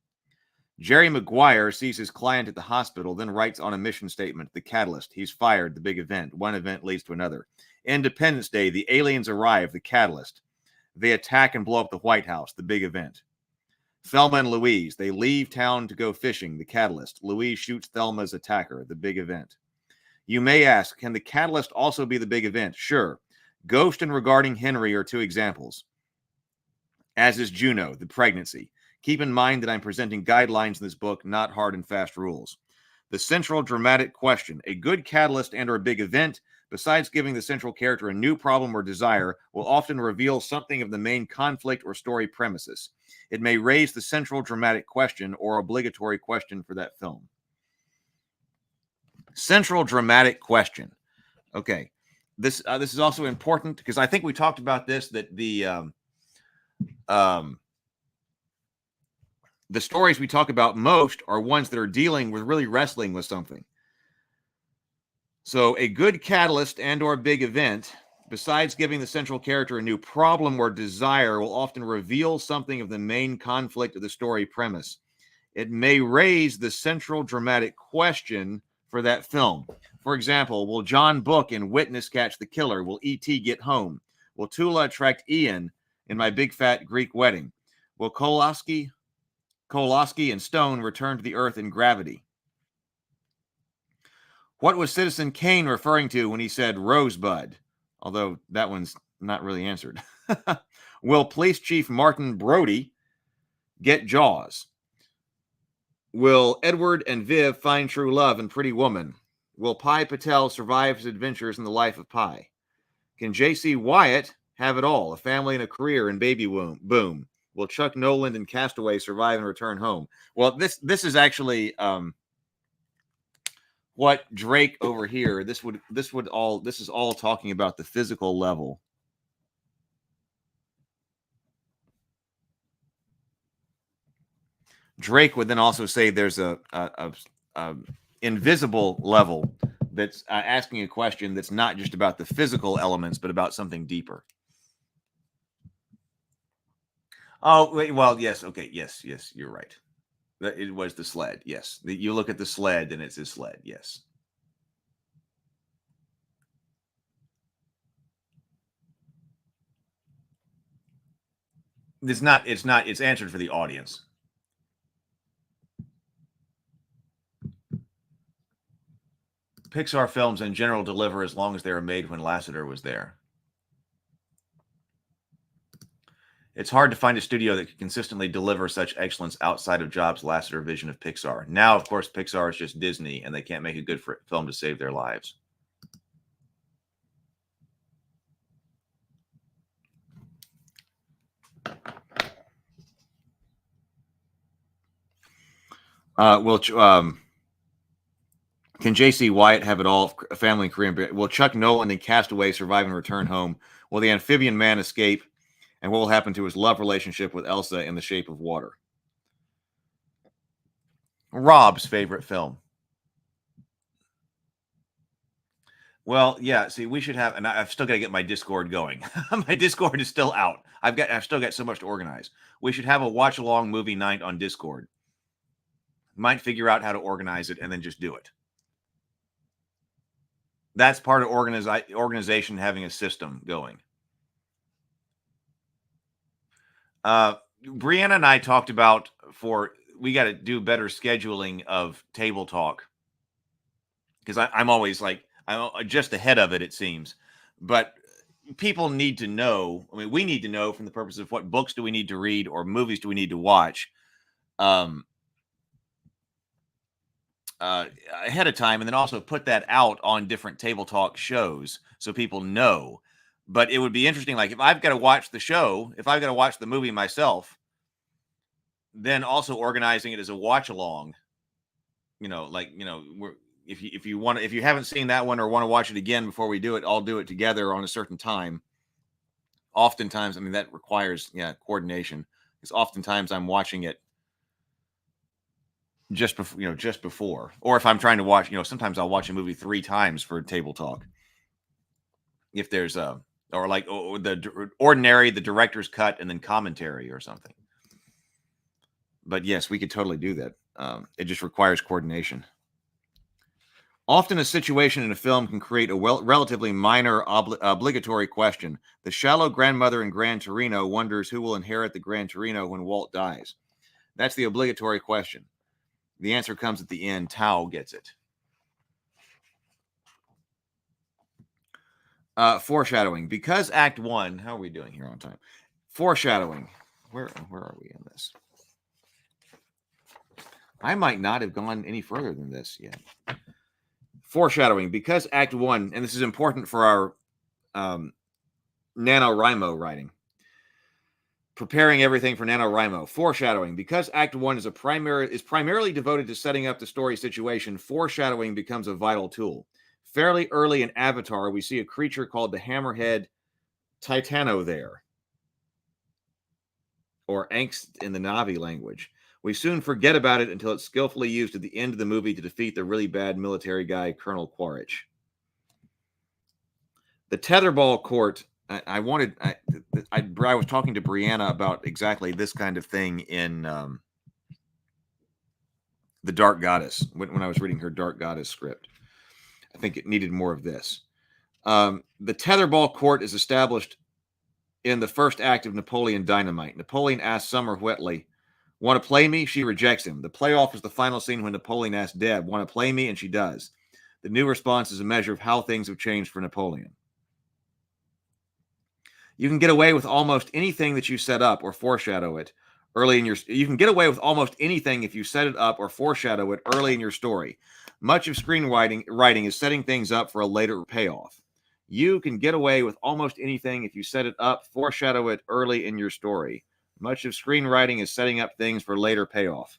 Jerry Maguire sees his client at the hospital, then writes on a mission statement, the catalyst. He's fired, the big event. One event leads to another. Independence Day, the aliens arrive, the catalyst. They attack and blow up the White House, the big event. Thelma and Louise, they leave town to go fishing, the catalyst. Louise shoots Thelma's attacker, the big event. You may ask, can the catalyst also be the big event? Sure. Ghost and Regarding Henry are two examples, as is Juno, the pregnancy. Keep in mind that I'm presenting guidelines in this book, not hard and fast rules. The central dramatic question, a good catalyst and or a big event, besides giving the central character a new problem or desire, will often reveal something of the main conflict or story premises. It may raise the central dramatic question or obligatory question for that film. Central dramatic question. Okay. This is also important because I think we talked about this, that the stories we talk about most are ones that are dealing with really wrestling with something. So a good catalyst and or big event, besides giving the central character a new problem or desire, will often reveal something of the main conflict of the story premise. It may raise the central dramatic question for that film. For example, will John Book in Witness catch the killer? Will E.T. get home? Will Tula attract Ian in My Big Fat Greek Wedding? Will Kowalski and Stone return to the Earth in Gravity? What was Citizen Kane referring to when he said Rosebud? Although that one's not really answered. Will Police Chief Martin Brody get Jaws? Will Edward and Viv find true love in Pretty Woman? Will Pi Patel survive his adventures in the life of Pi? Can J.C. Wyatt have it all, a family and a career in Baby Boom? Will Chuck Noland in Castaway survive and return home? Well, this is actually what Drake over here. This is all talking about the physical level. Drake would then also say there's a invisible level that's asking a question that's not just about the physical elements, but about something deeper. Oh, wait, well, yes. Okay. Yes. You're right. It was the sled. Yes. You look at the sled and it's his sled. Yes. It's answered for the audience. Pixar films in general deliver as long as they were made when Lasseter was there. It's hard to find a studio that can consistently deliver such excellence outside of Jobs' Lasseter vision of Pixar. Now, of course, Pixar is just Disney, and they can't make a good film to save their lives. Can J.C. Wyatt have it all? A family in Korea? Will Chuck Nolan and Castaway survive and return home? Will the amphibian man escape? And what will happen to his love relationship with Elsa in The Shape of Water? Rob's favorite film. Well, yeah. See, we should have, and I've still got to get my Discord going. My Discord is still out. I've still got so much to organize. We should have a watch along movie night on Discord. Might figure out how to organize it and then just do it. That's part of organization, having a system going. Brianna and I talked about we got to do better scheduling of table talk, because I'm always like, I'm just ahead of it, it seems. But people need to know. I mean, we need to know from the purpose of what books do we need to read or movies do we need to watch ahead of time, and then also put that out on different table talk shows so people know. But it would be interesting, like if I've got to watch the show, if I've got to watch the movie myself, then also organizing it as a watch along. If you haven't seen that one or want to watch it again before we do it, I'll do it together on a certain time. Oftentimes, I mean, that requires coordination, because oftentimes I'm watching it just before, or if I'm trying to watch, sometimes I'll watch a movie 3 times for table talk. If there's the ordinary, the director's cut, and then commentary or something. But yes, we could totally do that. It just requires coordination. Often a situation in a film can create a relatively minor obligatory question. The shallow grandmother in Gran Torino wonders who will inherit the Gran Torino when Walt dies. That's the obligatory question. The answer comes at the end. Tao gets it. Foreshadowing. Because Act 1, how are we doing here on time? Foreshadowing. Where are we in this? I might not have gone any further than this yet. Foreshadowing. Because Act 1, and this is important for our NaNoWriMo writing. Preparing everything for NaNoWriMo. Foreshadowing. Because Act 1 is primarily devoted to setting up the story situation, foreshadowing becomes a vital tool. Fairly early in Avatar, we see a creature called the Hammerhead Titano there, or angst in the Na'vi language. We soon forget about it until it's skillfully used at the end of the movie to defeat the really bad military guy, Colonel Quaritch. The Tetherball Court. I was talking to Brianna about exactly this kind of thing in The Dark Goddess when I was reading her Dark Goddess script. I think it needed more of this. The Tetherball Court is established in the first act of Napoleon Dynamite. Napoleon asks Summer Wheatley, "Want to play me?" She rejects him. The playoff is the final scene when Napoleon asks Deb, "Want to play me?" And she does. The new response is a measure of how things have changed for Napoleon. You can get away with almost anything that you set up or foreshadow it early in your. You can get away with almost anything if you set it up or foreshadow it early in your story. Much of screenwriting is setting things up for a later payoff. You can get away with almost anything if you set it up, foreshadow it early in your story. Much of screenwriting is setting up things for later payoff.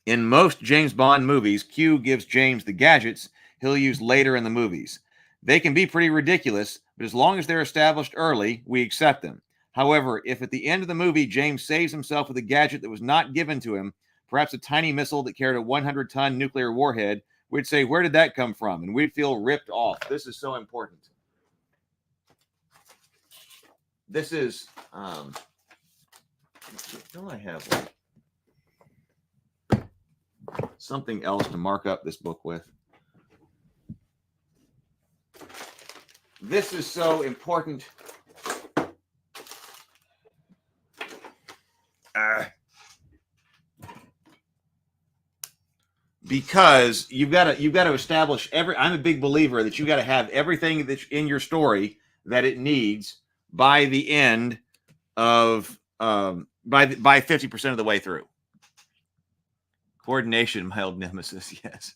In most James Bond movies, Q gives James the gadgets he'll use later in the movies. They can be pretty ridiculous, but as long as they're established early, we accept them. However, if at the end of the movie, James saves himself with a gadget that was not given to him, perhaps a tiny missile that carried a 100-ton nuclear warhead, we'd say, where did that come from? And we'd feel ripped off. This is so important. This is, don't I have something else to mark up this book with? This is so important. Because you've got to establish I'm a big believer that you got to have everything that's in your story that it needs by the end of by 50% of the way through. Coordination, my old nemesis. Yes.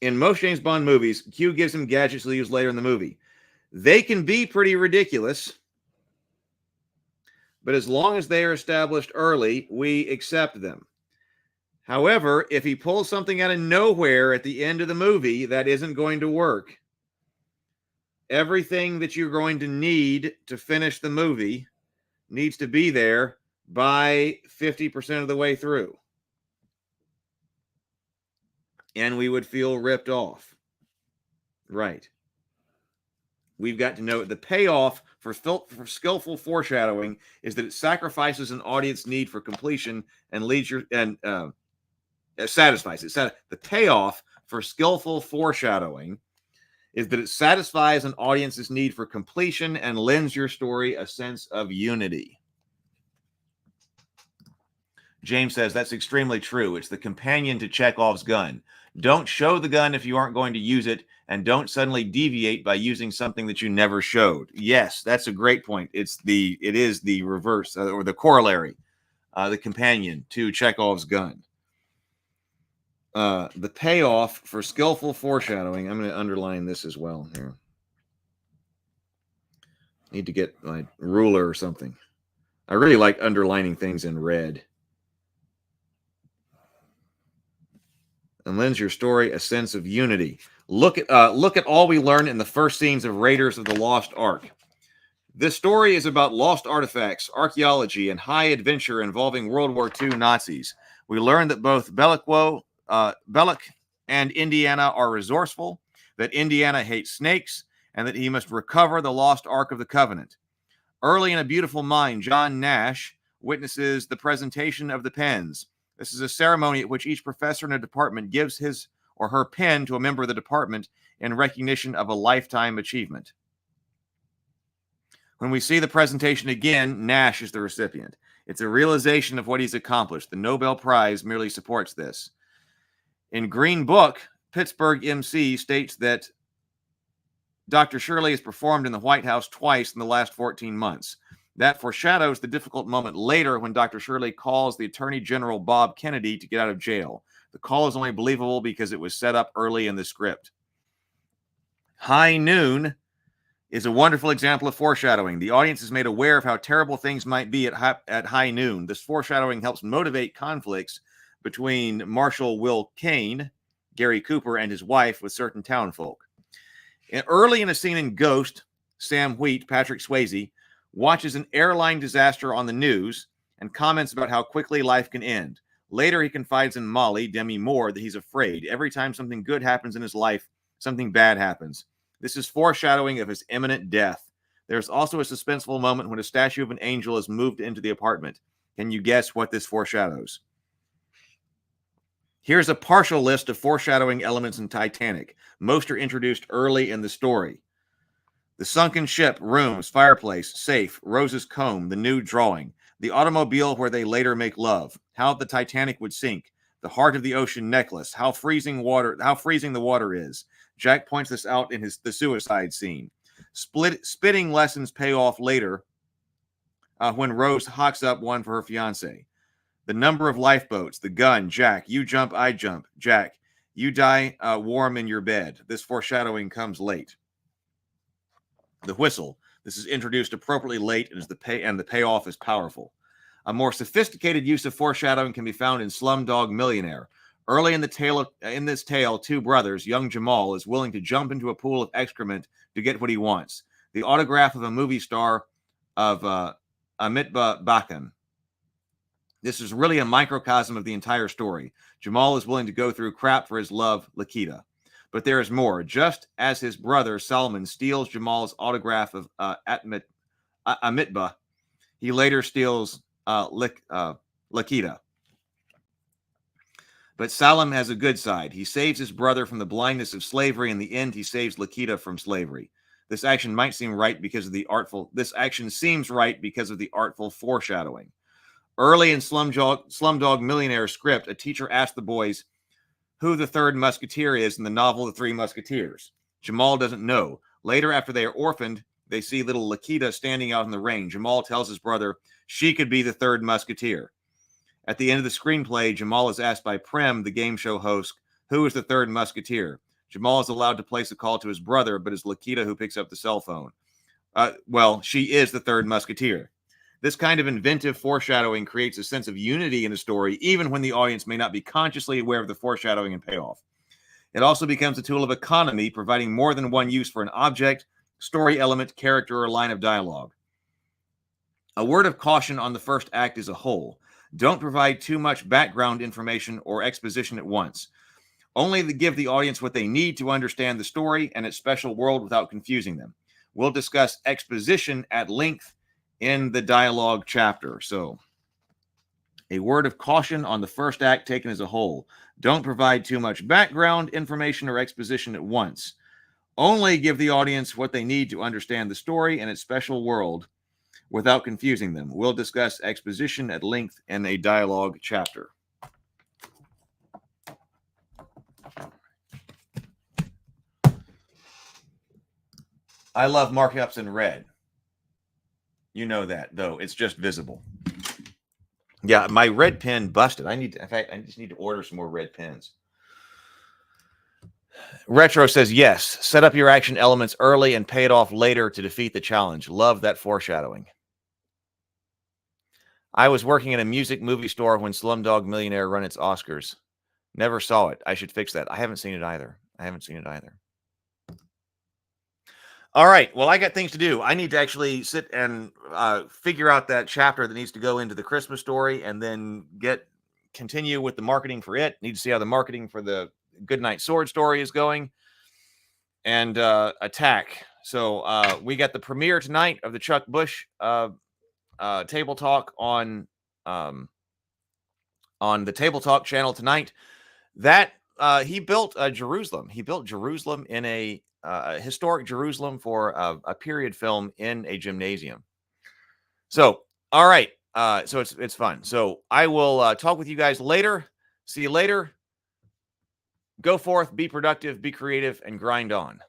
In most James Bond movies, Q gives him gadgets he'll use later in the movie. They can be pretty ridiculous, but as long as they are established early, we accept them. However, if he pulls something out of nowhere at the end of the movie, that isn't going to work. Everything that you're going to need to finish the movie needs to be there by 50% of the way through. And we would feel ripped off. Right. We've got to know the payoff for skillful foreshadowing is that it sacrifices an audience need for completion and leads your satisfies it. The payoff for skillful foreshadowing is that it satisfies an audience's need for completion and lends your story a sense of unity. James says that's extremely true. It's the companion to Chekhov's gun. Don't show the gun if you aren't going to use it, and don't suddenly deviate by using something that you never showed. Yes, that's a great point. It is the reverse or the corollary, the companion to Chekhov's gun. The payoff for skillful foreshadowing. I'm going to underline this as well here. Need to get my ruler or something. I really like underlining things in red. And lends your story a sense of unity. Look at all we learn in the first scenes of Raiders of the Lost Ark. This story is about lost artifacts, archaeology, and high adventure involving World War II Nazis. We learn that both Bellic and Indiana are resourceful, that Indiana hates snakes, and that he must recover the lost Ark of the Covenant. Early in A Beautiful Mind, John Nash witnesses the presentation of the pens. This is a ceremony at which each professor in a department gives his or her pen to a member of the department in recognition of a lifetime achievement. When we see the presentation again, Nash is the recipient. It's a realization of what he's accomplished. The Nobel Prize merely supports this. In Green Book, Pittsburgh MC states that Dr. Shirley has performed in the White House twice in the last 14 months. That foreshadows the difficult moment later when Dr. Shirley calls the Attorney General Bob Kennedy to get out of jail. The call is only believable because it was set up early in the script. High Noon is a wonderful example of foreshadowing. The audience is made aware of how terrible things might be at high noon. This foreshadowing helps motivate conflicts between Marshal Will Kane, Gary Cooper, and his wife with certain townfolk. Early in a scene in Ghost, Sam Wheat, Patrick Swayze, watches an airline disaster on the news and comments about how quickly life can end. Later, he confides in Molly, Demi Moore, that he's afraid. Every time something good happens in his life, something bad happens. This is foreshadowing of his imminent death. There's also a suspenseful moment when a statue of an angel is moved into the apartment. Can you guess what this foreshadows? Here's a partial list of foreshadowing elements in Titanic. Most are introduced early in the story. The sunken ship, rooms, fireplace, safe, Rose's comb, the nude drawing, the automobile where they later make love, how the Titanic would sink, the heart of the ocean necklace, how freezing the water is. Jack points this out in the suicide scene. Spitting lessons pay off later when Rose hawks up one for her fiancé. The number of lifeboats, the gun, Jack, you jump, I jump, Jack, you die warm in your bed. This foreshadowing comes late. The whistle. This is introduced appropriately late and the payoff is powerful. A more sophisticated use of foreshadowing can be found in Slumdog Millionaire. Early in this tale, two brothers, young Jamal, is willing to jump into a pool of excrement to get what he wants. The autograph of a movie star of Amitabh Bachchan. This is really a microcosm of the entire story. Jamal is willing to go through crap for his love, Lakita. But there is more. Just as his brother, Salman, steals Jamal's autograph of Amitabh, he later steals Lakita. But Salam has a good side. He saves his brother from the blindness of slavery. In the end, he saves Lakita from slavery. This action might seem right because of the artful. This action seems right because of the artful foreshadowing. Early in Slumdog Millionaire script, a teacher asked the boys who the third musketeer is in the novel The Three Musketeers. Jamal doesn't know. Later, after they are orphaned, they see little Lakita standing out in the rain. Jamal tells his brother she could be the third musketeer. At the end of the screenplay, Jamal is asked by Prem, the game show host, who is the third musketeer. Jamal is allowed to place a call to his brother, but it's Lakita who picks up the cell phone. Well, she is the third musketeer. This kind of inventive foreshadowing creates a sense of unity in the story, even when the audience may not be consciously aware of the foreshadowing and payoff. It also becomes a tool of economy, providing more than one use for an object, story element, character, or line of dialogue. A word of caution on the first act as a whole. Don't provide too much background information or exposition at once. Only to give the audience what they need to understand the story and its special world without confusing them. We'll discuss exposition at length in the dialogue chapter. So, a word of caution on the first act taken as a whole. Don't provide too much background information or exposition at once. Only give the audience what they need to understand the story and its special world without confusing them. We'll discuss exposition at length in a dialogue chapter. I love markups in red. You know that, though. It's just visible. Yeah, my red pen busted. In fact, I just need to order some more red pens. Retro says, yes, set up your action elements early and pay it off later to defeat the challenge. Love that foreshadowing. I was working in a music movie store when Slumdog Millionaire won its Oscars. Never saw it. I should fix that. I haven't seen it either. All right. Well, I got things to do. I need to actually sit and figure out that chapter that needs to go into the Christmas story and then continue with the marketing for it. Need to see how the marketing for the Goodnight Sword story is going and attack. So we got the premiere tonight of the Chuck Bush Table Talk on the Table Talk channel tonight. That he built Jerusalem. He built Jerusalem in a historic Jerusalem for a period film in a gymnasium. So, all right. So it's fun. So I will talk with you guys later. See you later. Go forth, be productive, be creative, and grind on.